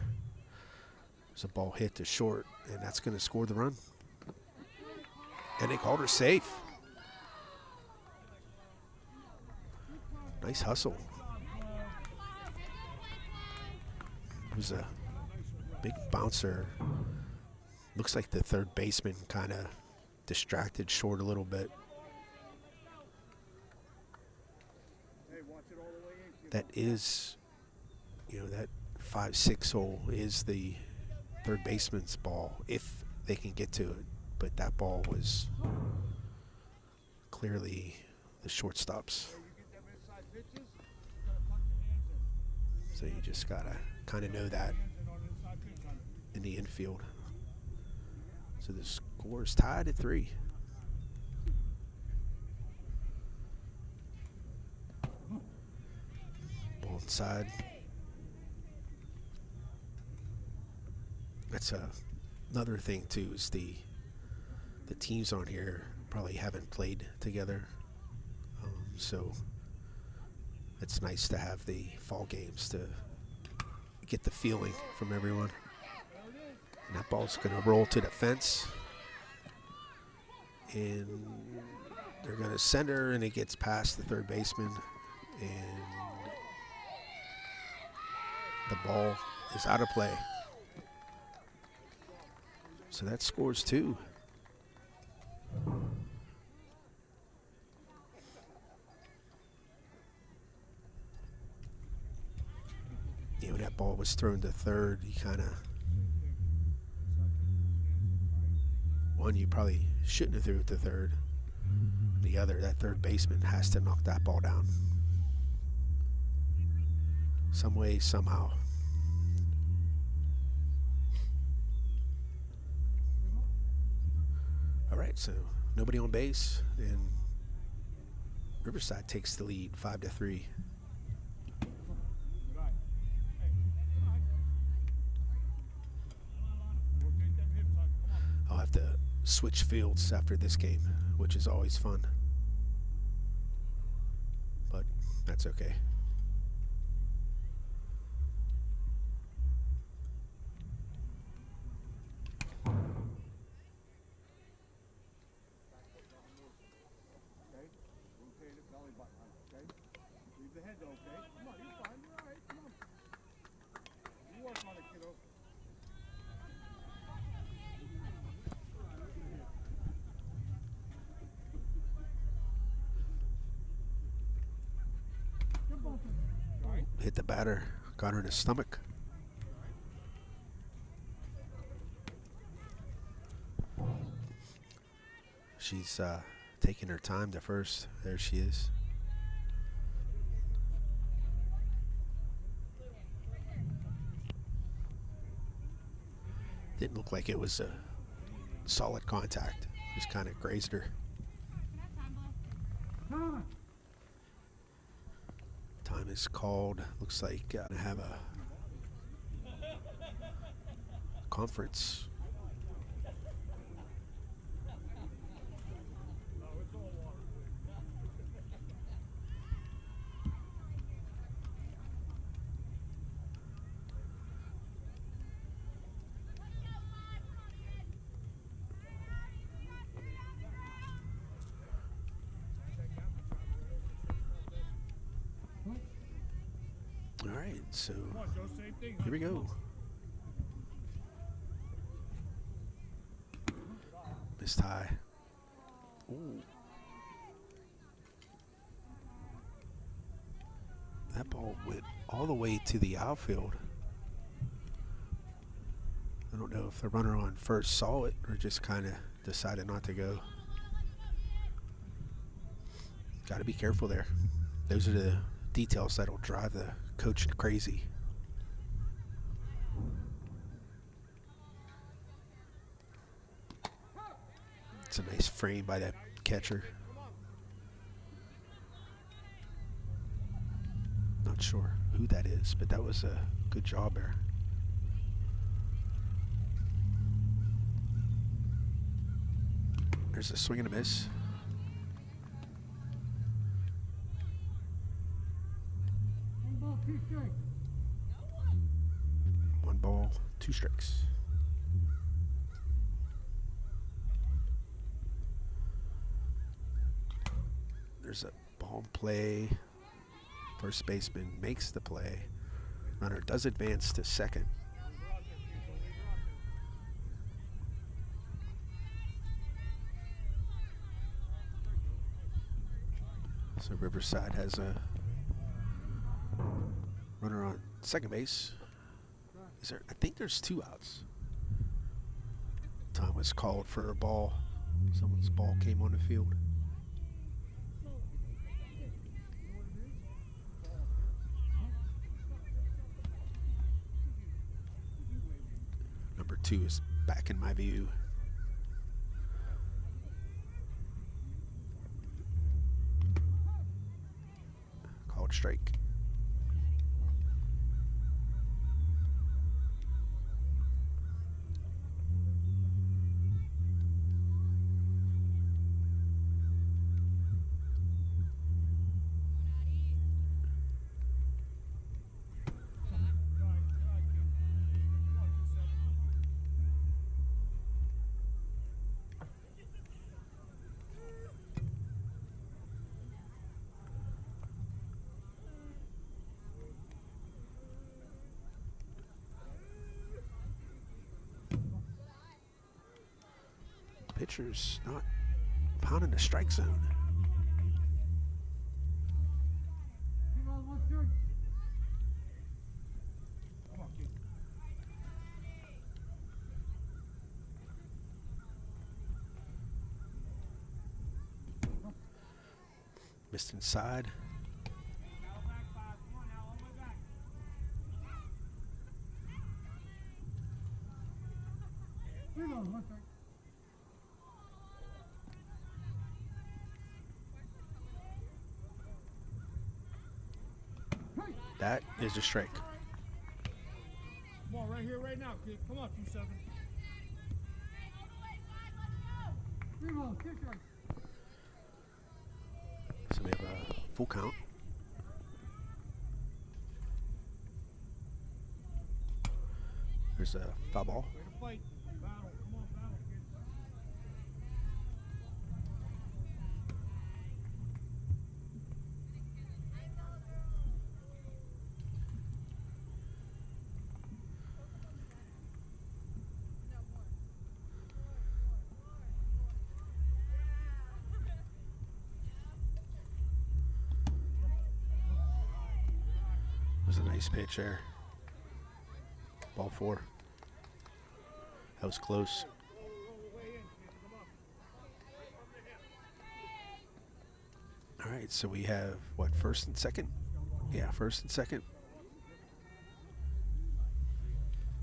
There's a ball hit to short, and that's going to score the run. And they called her safe. Nice hustle. It was a big bouncer. Looks like the third baseman kind of distracted short a little bit. That is, that 5-6 hole is the third baseman's ball if they can get to it. But that ball was clearly the shortstop's. So you just gotta kind of know that in the infield. So the score is tied at 3. Ball inside. That's another thing too, is the teams on here probably haven't played together. So it's nice to have the fall games to get the feeling from everyone. And that ball's going to roll to the fence. And they're going to center, and it gets past the third baseman. And the ball is out of play. So that scores 2. When that ball was thrown to third, you kind of, one, you probably shouldn't have threw it to third. The other, that third baseman has to knock that ball down. Some way, somehow. All right, so nobody on base, and Riverside takes the lead 5-3. I'll have to switch fields after this game, which is always fun. But that's okay. Hit the batter, got her in the stomach. She's taking her time to first. There she is. Didn't look like it was a solid contact. Just kind of grazed her. Time is called. Looks like I have a conference. All right, so here we go. Missed high. Ooh. That ball went all the way to the outfield. I don't know if the runner on first saw it or just kind of decided not to go. Got to be careful there. Those are the details that'll drive the coach crazy. It's a nice frame by that catcher. Not sure who that is, but that was a good job there. There's a swing and a miss. One ball, 2 strikes. There's a ball in play. First baseman makes the play. Runner does advance to second. So Riverside has a runner on second base. I think there's 2 outs. Time was called for a ball. Someone's ball came on the field. Number 2 is back in my view. Called strike. Pitcher's not pounding the strike zone. Missed inside. That is a strike. Come on, right here, right now, kid. Come on, 2-7. So we have a full count. There's a foul ball. Way to fight. Battle. Come on, battle, kid. It was a nice pitch there. Ball 4. That was close. All right, so we have, what, first and second? Yeah, first and second.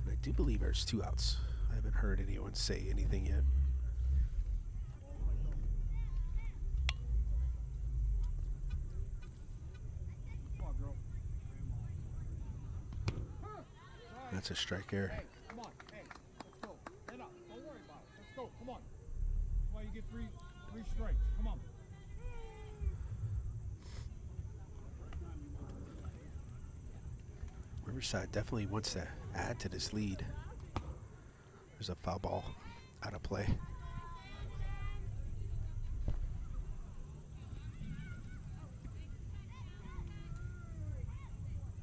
And I do believe there's 2 outs. I haven't heard anyone say anything yet. Come on, girl. That's a strike there. Hey, come on. Hey, let's go. Get up. Don't worry about it. Let's go. Come on. That's why you get three strikes. Come on. Riverside definitely wants to add to this lead. There's a foul ball out of play.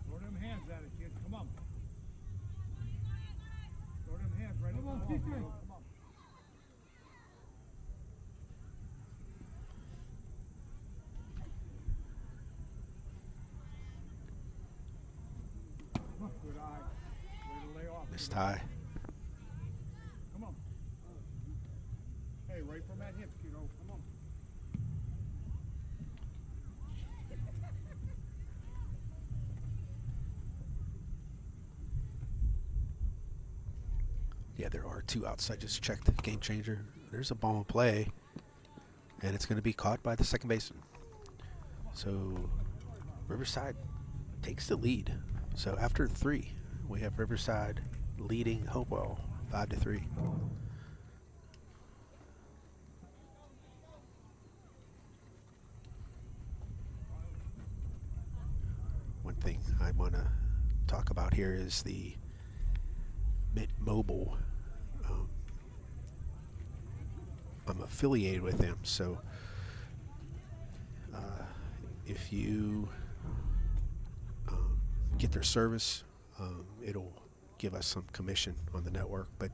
Throw them hands at it, kids. Come on. Throw them hands right at the ball. Come on. Good eye. Way to lay off. This tie. Come on. Hey, right from that hip, kiddo. Come on. Yeah, there are two outs. I just checked the game changer. There's a ball in play, and it's going to be caught by the second baseman. So Riverside takes the lead. So after 3, we have Riverside leading Hopewell 5-3. One thing I want to talk about here is the Mint Mobile. I'm affiliated with them, so if you get their service, it'll give us some commission on the network. But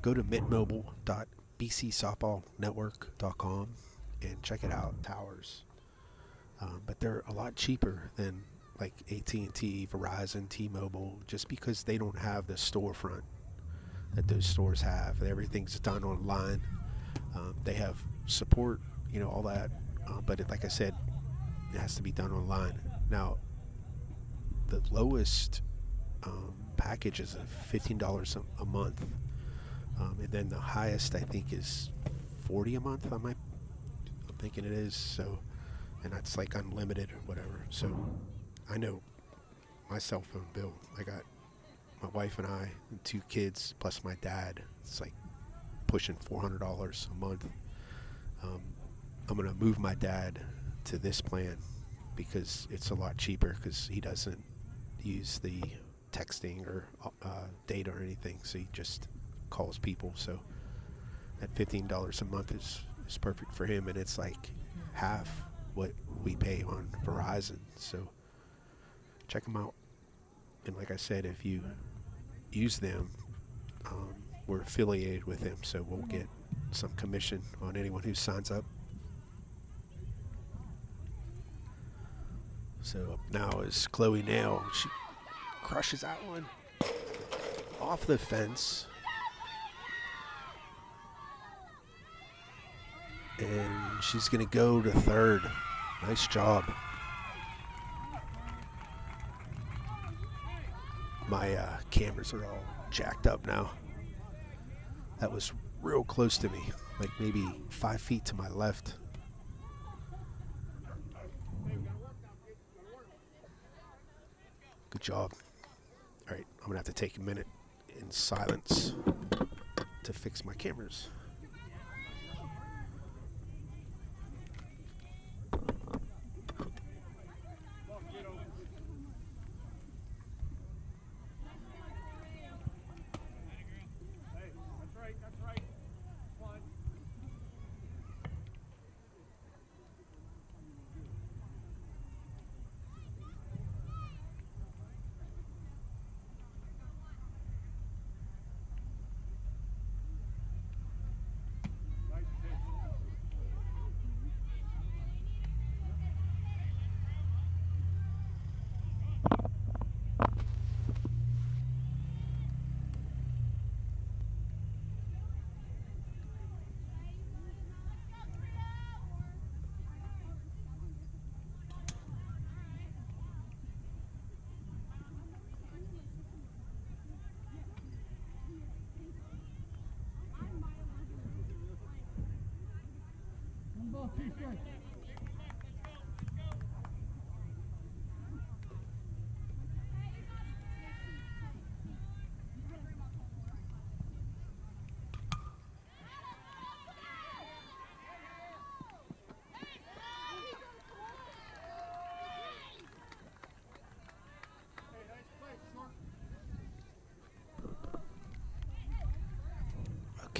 go to mintmobile.bcsoftballnetwork.com and check it out. Towers, but they're a lot cheaper than like AT&T, Verizon, T-Mobile, just because they don't have the storefront that those stores have. Everything's done online. They have support, you know, all that, but like I said, it has to be done online. Now, the lowest package is $15 a month, and then the highest I think is $40 a month. I'm thinking it is. So, and that's like unlimited or whatever. So, I know my cell phone bill. I got my wife and I and 2 kids plus my dad. It's like pushing $400 a month. I'm gonna move my dad to this plan because it's a lot cheaper because he doesn't use the texting or data or anything, so he just calls people. So that $15 a month is perfect for him, and it's like half what we pay on Verizon. So check them out, and like I said, if you use them, we're affiliated with them, so we'll get some commission on anyone who signs up. So up now is Chloe Nail. She crushes that one off the fence, and she's gonna go to third. Nice job. My cameras are all jacked up now. That was real close to me, like maybe 5 feet to my left. Good job. All right, I'm gonna have to take a minute in silence to fix my cameras.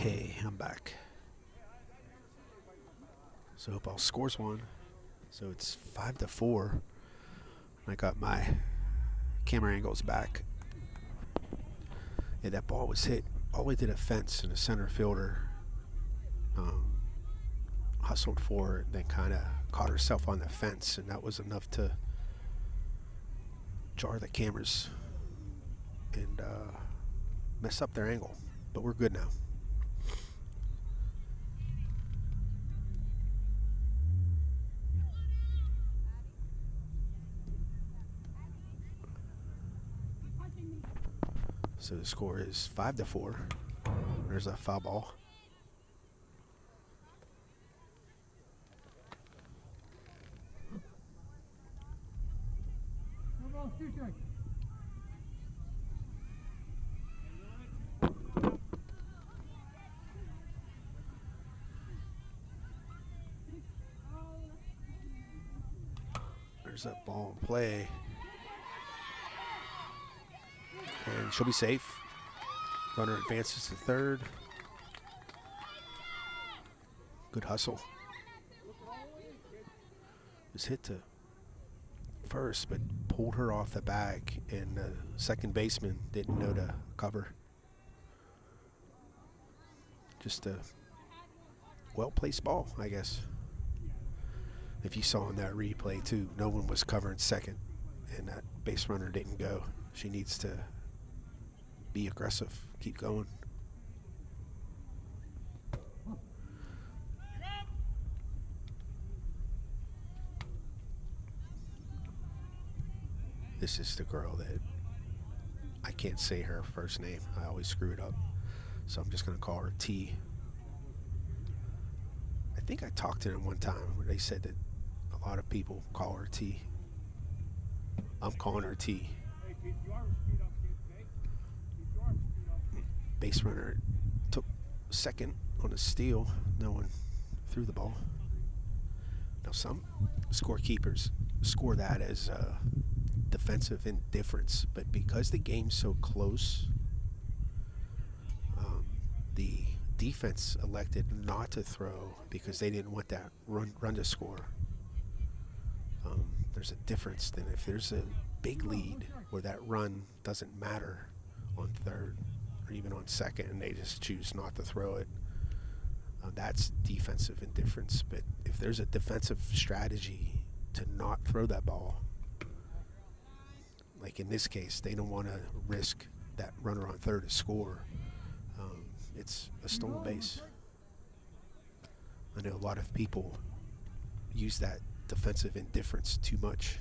Okay, I'm back. So Hopewell scores one. So it's 5-4. I got my camera angles back. Yeah, that ball was hit all the way to the fence, and the center fielder hustled for it, then kind of caught herself on the fence, and that was enough to jar the cameras and mess up their angle. But we're good now. So the score is 5-4. There's a foul ball. There's a ball in play. And she'll be safe. Runner advances to third. Good hustle. Was hit to first, but pulled her off the bag, and the second baseman didn't know to cover. Just a well-placed ball, I guess. If you saw in that replay, too, no one was covering second, and that base runner didn't go. She needs to be aggressive, keep going. This is the girl that I can't say her first name. I always screw it up. So I'm just going to call her T. I think I talked to them one time where they said that a lot of people call her T. I'm calling her T. Base runner took second on a steal. No one threw the ball. Now some scorekeepers score that as defensive indifference, but because the game's so close, the defense elected not to throw because they didn't want that run to score. There's a difference than if there's a big lead where that run doesn't matter on third or even on second, and they just choose not to throw it. That's defensive indifference. But if there's a defensive strategy to not throw that ball, like in this case, they don't want to risk that runner on third to score. It's a stolen base. I know a lot of people use that defensive indifference too much.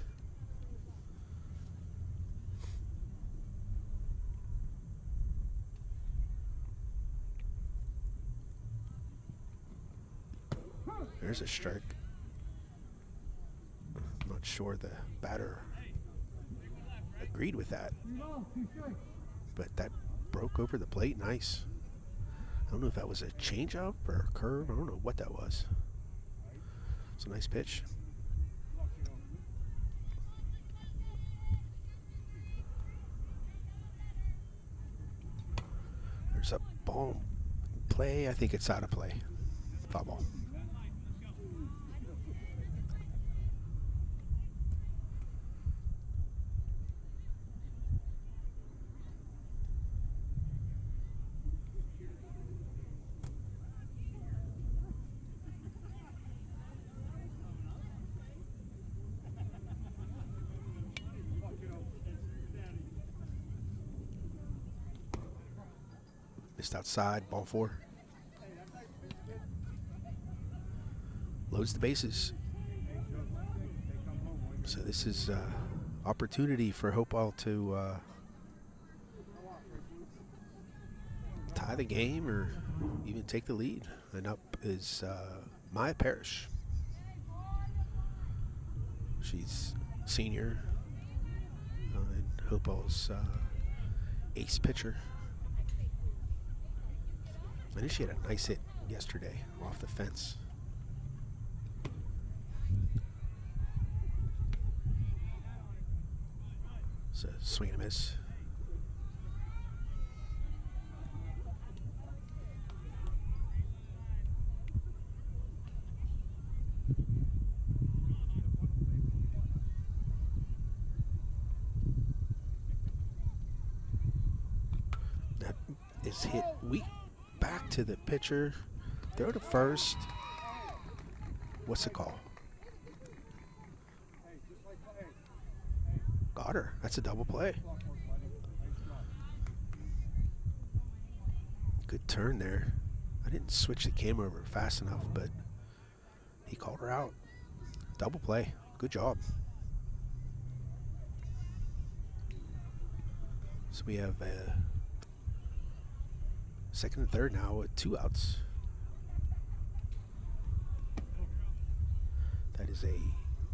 There's a strike. I'm not sure the batter agreed with that, but that broke over the plate. Nice. I don't know if that was a changeup or a curve. I don't know what that was. It's a nice pitch. There's a ball play. I think it's out of play. Foul ball. Missed outside, ball four. Loads the bases. So this is opportunity for Hopewell to tie the game or even take the lead. And up is Maya Parrish. She's senior and Hopewell's ace pitcher. I know she had a nice hit yesterday off the fence. So swing and a miss. is hit weak back to the pitcher. Throw to first. What's the call? Got her. That's a double play. Good turn there. I didn't switch the camera over fast enough, but he called her out. Double play. Good job. So we have second and third now with 2 outs. That is a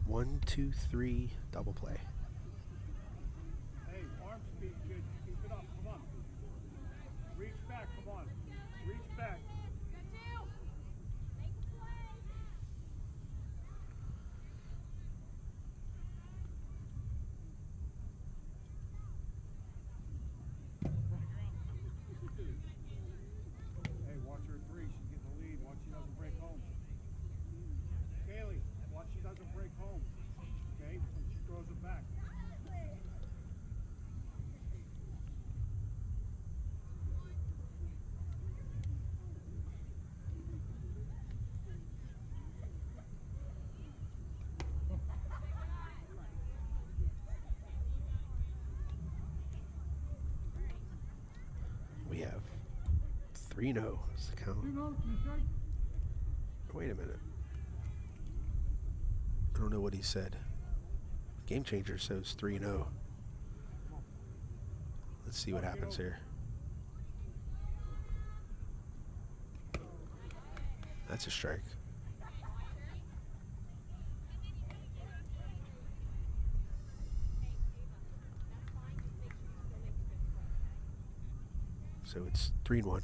1-2-3 double play. Hey, arm speed, good. Keep it up. Come on. Reach back. Come on. Reach back. Hey, watch her 3. She's getting the lead. Watch she doesn't break home. Kaylee, watch she doesn't break home. Okay? And she throws it back. We have 3-0 is the count. Wait a minute. I don't know what he said. Game changer says 3-0. Let's see what happens here. That's a strike. So it's 3-1.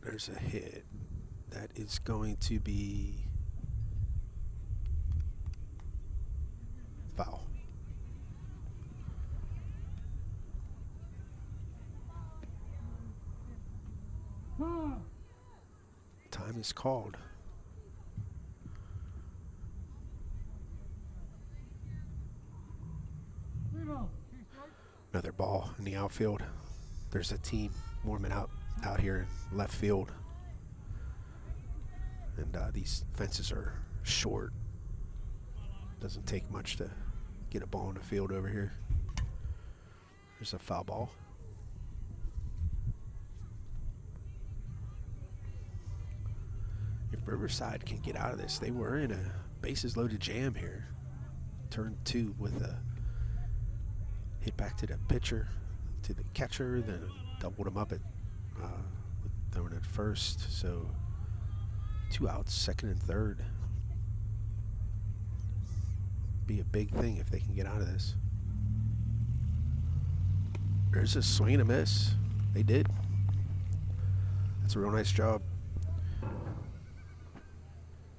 There's a hit. That is going to be foul. Time is called. Another ball in the outfield. There's a team warming out here in left field. And these fences are short. Doesn't take much to get a ball in the field over here. There's a foul ball. If Riverside can get out of this, they were in a bases loaded jam here. Turn 2 with a hit back to the pitcher, to the catcher, then doubled him up at throwing at first. So 2 outs, second and third. Be a big thing if they can get out of this. There's a swing and a miss. They did. That's a real nice job.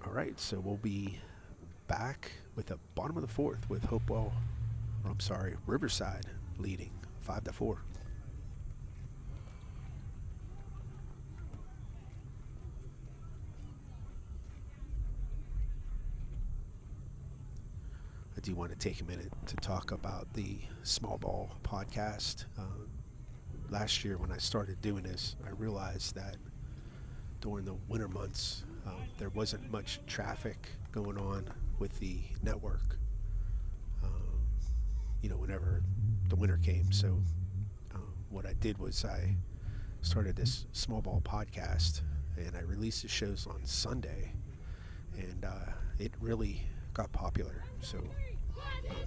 All right, so we'll be back with the bottom of the 4th with Hopewell, or I'm sorry, Riverside leading 5-4. I do want to take a minute to talk about the Small Ball podcast. Last year when I started doing this, I realized that during the winter months, there wasn't much traffic going on with the network, whenever the winter came. So what I did was I started this Small Ball podcast, and I released the shows on Sunday, and it really got popular. So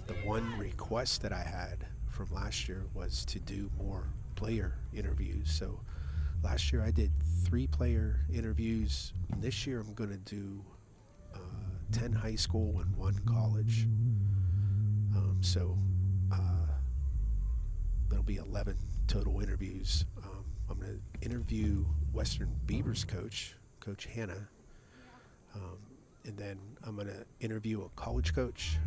the one request that I had from last year was to do more player interviews. So last year I did 3 player interviews. This year I'm going to do 10 high school and 1 college. So there'll be 11 total interviews. I'm going to interview Western Beavers coach, Coach Hannah. And then I'm going to interview a college coach.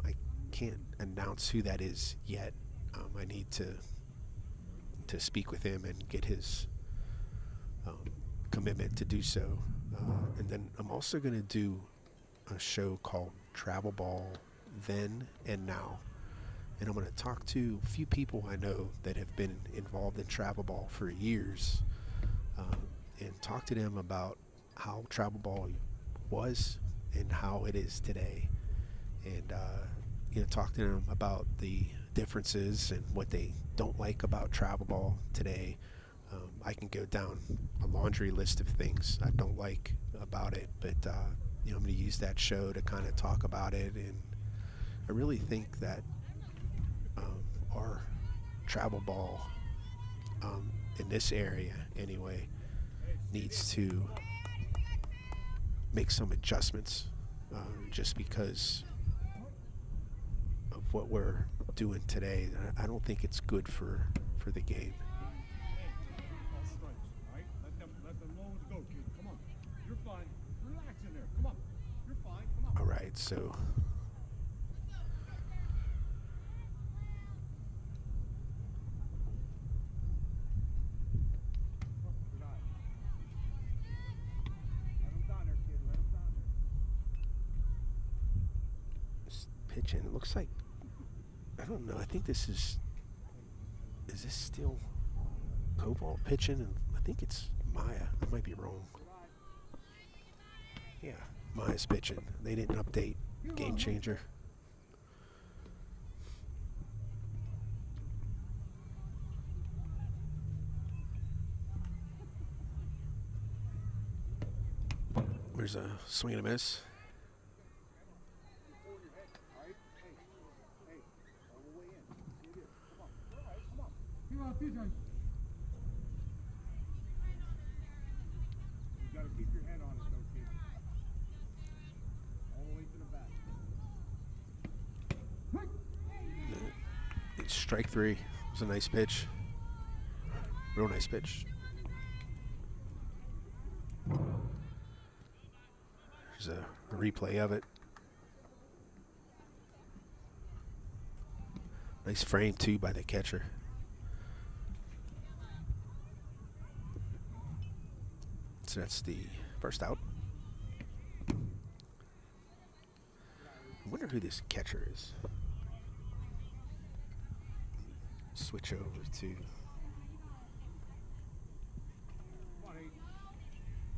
I can't announce who that is yet. I need to speak with him and get his commitment to do so. And then I'm also going to do a show called Travel Ball Then and Now. And I'm going to talk to a few people I know that have been involved in travel ball for years, and talk to them about how travel ball was and how it is today. And, talk to them about the differences and what they don't like about travel ball today. I can go down a laundry list of things I don't like about it, but, I'm going to use that show to kind of talk about it. And I really think that our travel ball in this area anyway needs to make some adjustments, just because of what we're doing today. I don't think it's good for the game. All strikes, all right? Let them loans go, kid. Come on. You're fine. Relax in there. Come on. You're fine. Come on. All right, so Good eye. Let him down there, kid. Let him down there. this pitching, it looks like, I don't know, I think this is this still Cobalt pitching? And I think it's Maya. I might be wrong. Yeah, Maya's pitching. They didn't update Game Changer. There's a swing and a miss. Hold your head, all right? Hey, all the way in. See this. Come on. All right, come on. You gotta keep your head on it, though, kid. All the way to the back. It's strike three. It was a nice pitch. Real nice pitch. There's a replay of it. Nice frame, too, by the catcher. So that's the first out. I wonder who this catcher is. Switch over to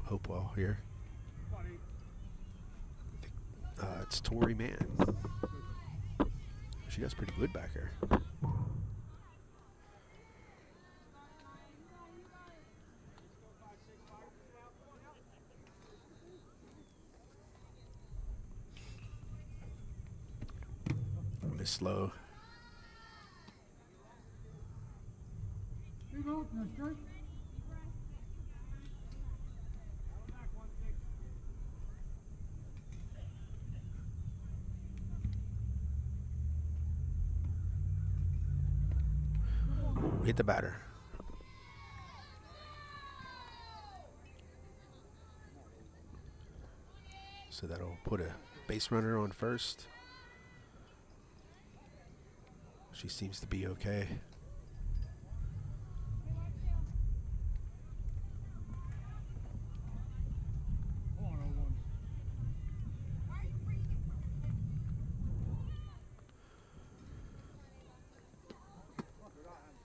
Hopewell here. It's Tori Mann. She does pretty good back here. Miss slow. Hit the batter. So that'll put a base runner on first. She seems to be okay.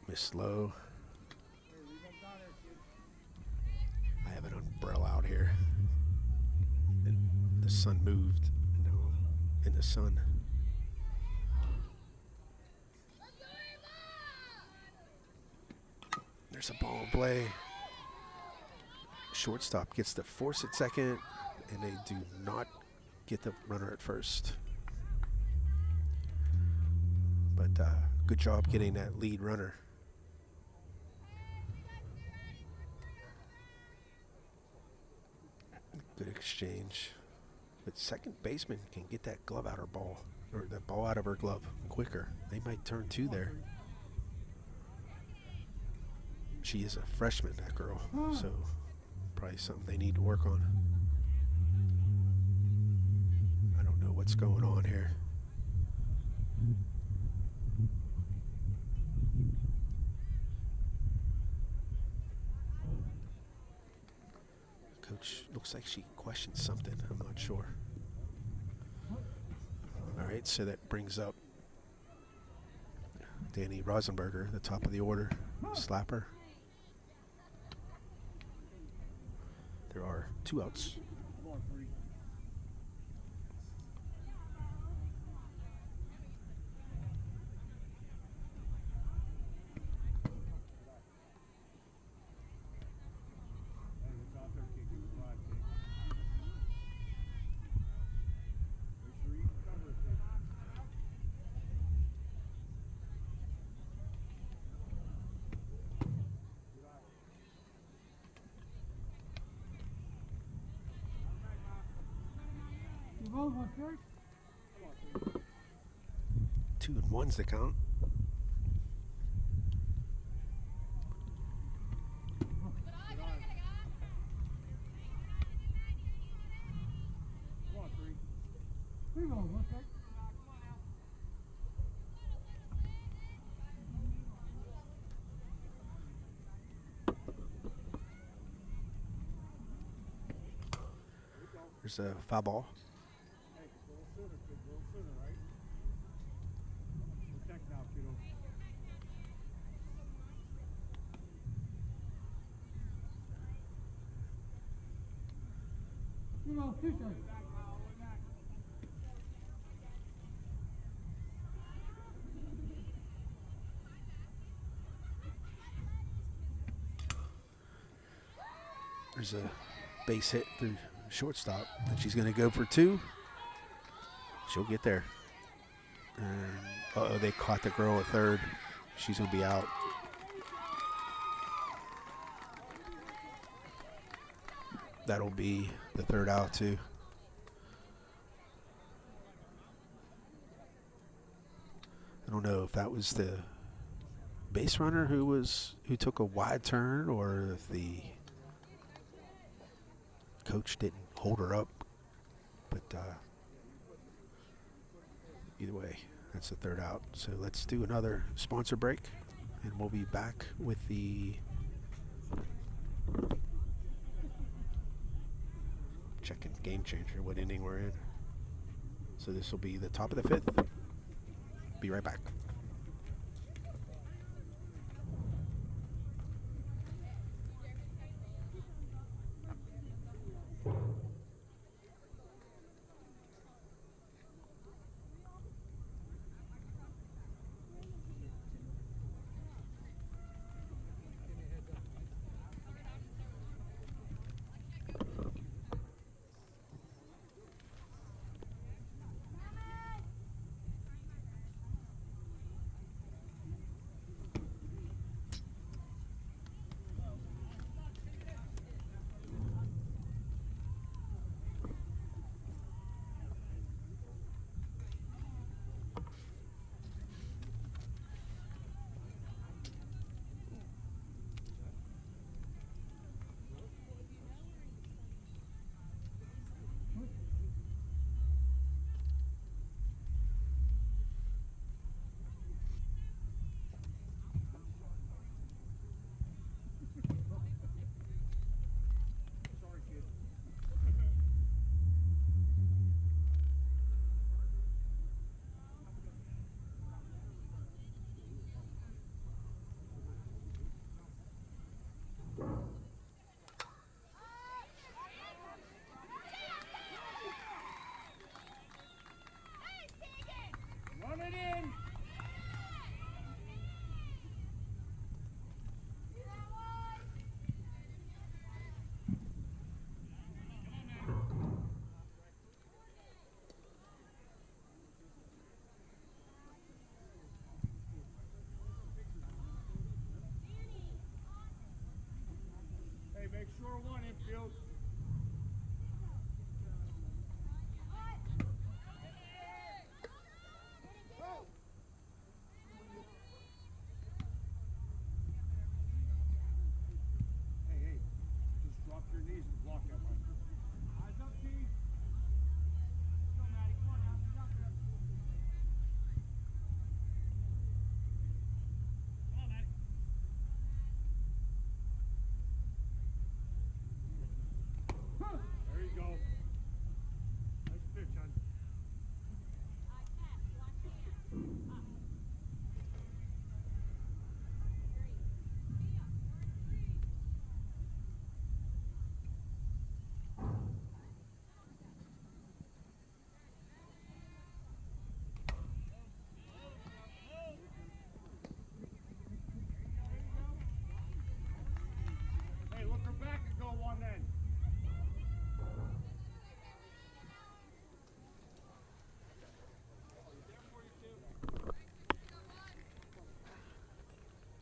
Miss low. I have an umbrella out here. And the sun moved. In the sun. There's a ball in play. Shortstop gets the force at second, and they do not get the runner at first. But good job getting that lead runner. Good exchange. But second baseman can get that glove out of her ball, or the ball out of her glove quicker. They might turn two there. She is a freshman, that girl, so probably something they need to work on. I don't know what's going on here. Coach Looks like she questioned something. I'm not sure. All right, so that brings up Danny Rosenberger, the top of the order, slapper. There are 2 outs. Come on, Free. Hey, it's out there kicking. Come on, kid. Make sure you cover it, kid. Good eye. You roll one first. Come on, Free. 2-1's the count. Good eye. Come on, Free. We roll one first. There's a foul ball. Hey, a little sooner, kid. A little sooner, right? Protect now, kiddo. You know, two seconds. There's a base hit through shortstop, and she's going to go for 2. She'll get there. And, uh-oh, they caught the girl at third. She's going to be out. That'll be the 3rd out, too. I don't know if that was the base runner who took a wide turn, or if the coach didn't hold her up, but either way, that's the 3rd out. So let's do another sponsor break, and we'll be back with the checking game changer, what inning we're in. So this will be the top of the 5th. Be right back. Sorry, kid. Run it in. Hey, make sure one infield. Hey, just drop your knees to block that one. Eyes up, T. Go, Maddie. Come on now. Drop it up. Come on, Maddie.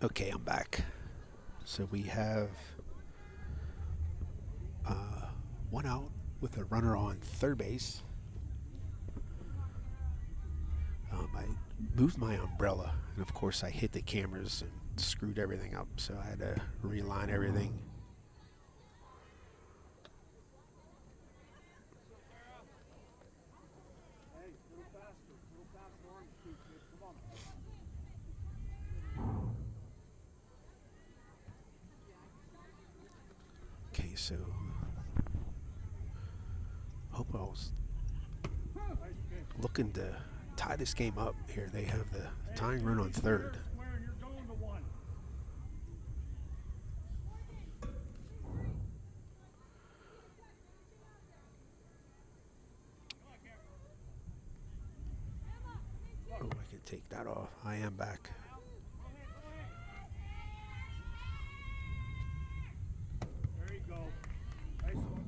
Okay, I'm back. So we have one out with a runner on third base. I moved my umbrella, and of course I hit the cameras and screwed everything up, so I had to realign everything. Hey, a little faster arm speed, kid. Come on. Okay, so Hopewell's Nice pitch. looking to tie this game up here. They have the tying run on third. Square and you're going to one. Oh, I can take that off. I am back. There you go. Nice one.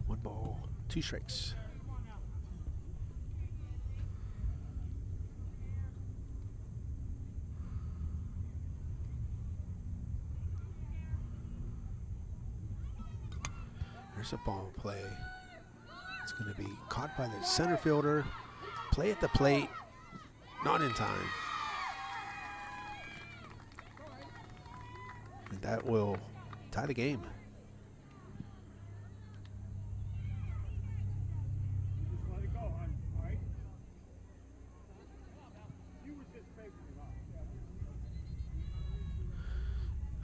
One ball, two strikes. There's a ball play. It's going to be caught by the center fielder. Play at the plate. Not in time. And that will tie the game. Just let it go, hon. All right? You were just faking it up.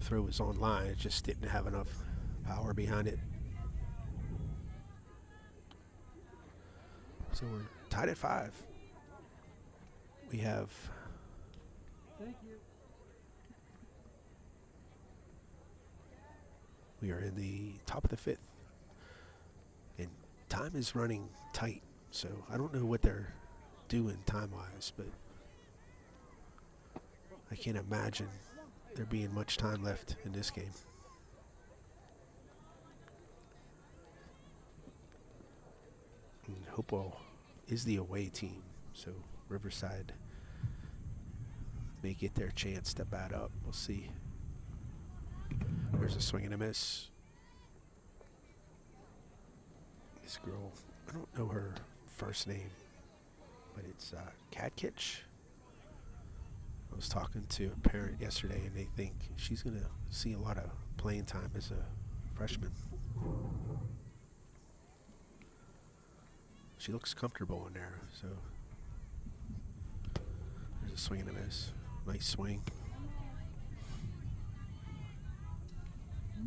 Throw was on line. It just didn't have enough power behind it. So we're tied at 5. We have Thank you. we are in the top of the 5th. And time is running tight. So I don't know what they're doing time-wise, but I can't imagine there being much time left in this game. And Hopewell is the away team, so Riverside may get their chance to bat up. We'll see. There's a swing and a miss. This girl, I don't know her first name, but it's Katkich. I was talking to a parent yesterday, and they think she's going to see a lot of playing time as a freshman. She looks comfortable in there, so there's a swing and a miss. Nice swing.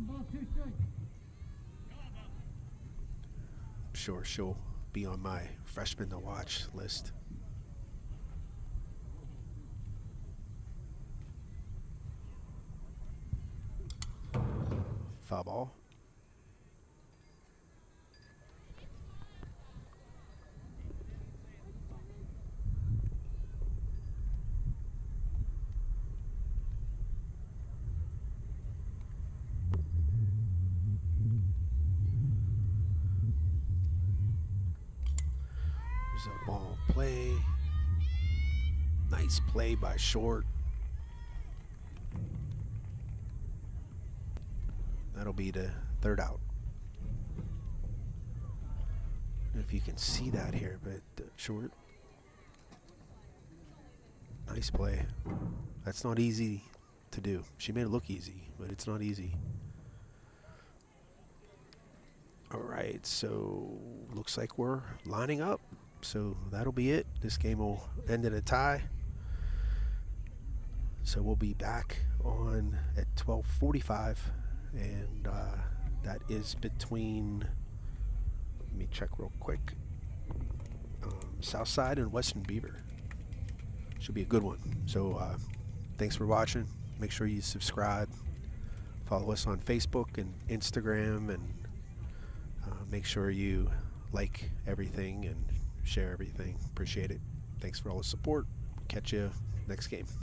Ball, 2 strikes. I'm sure she'll be on my freshman to watch list. Foul ball. There's a ball play. Nice play by Short. That'll be the 3rd out. I don't know if you can see that here, but Short. Nice play. That's not easy to do. She made it look easy, but it's not easy. All right, so looks like we're lining up. So that'll be it. This game will end in a tie. So we'll be back on at 12:45, and that is between, let me check real quick, Southside and Western Beaver. Should be a good one. So thanks for watching. Make sure you subscribe. Follow us on Facebook and Instagram, and make sure you like everything and share everything. Appreciate it. Thanks for all the support. Catch you next game.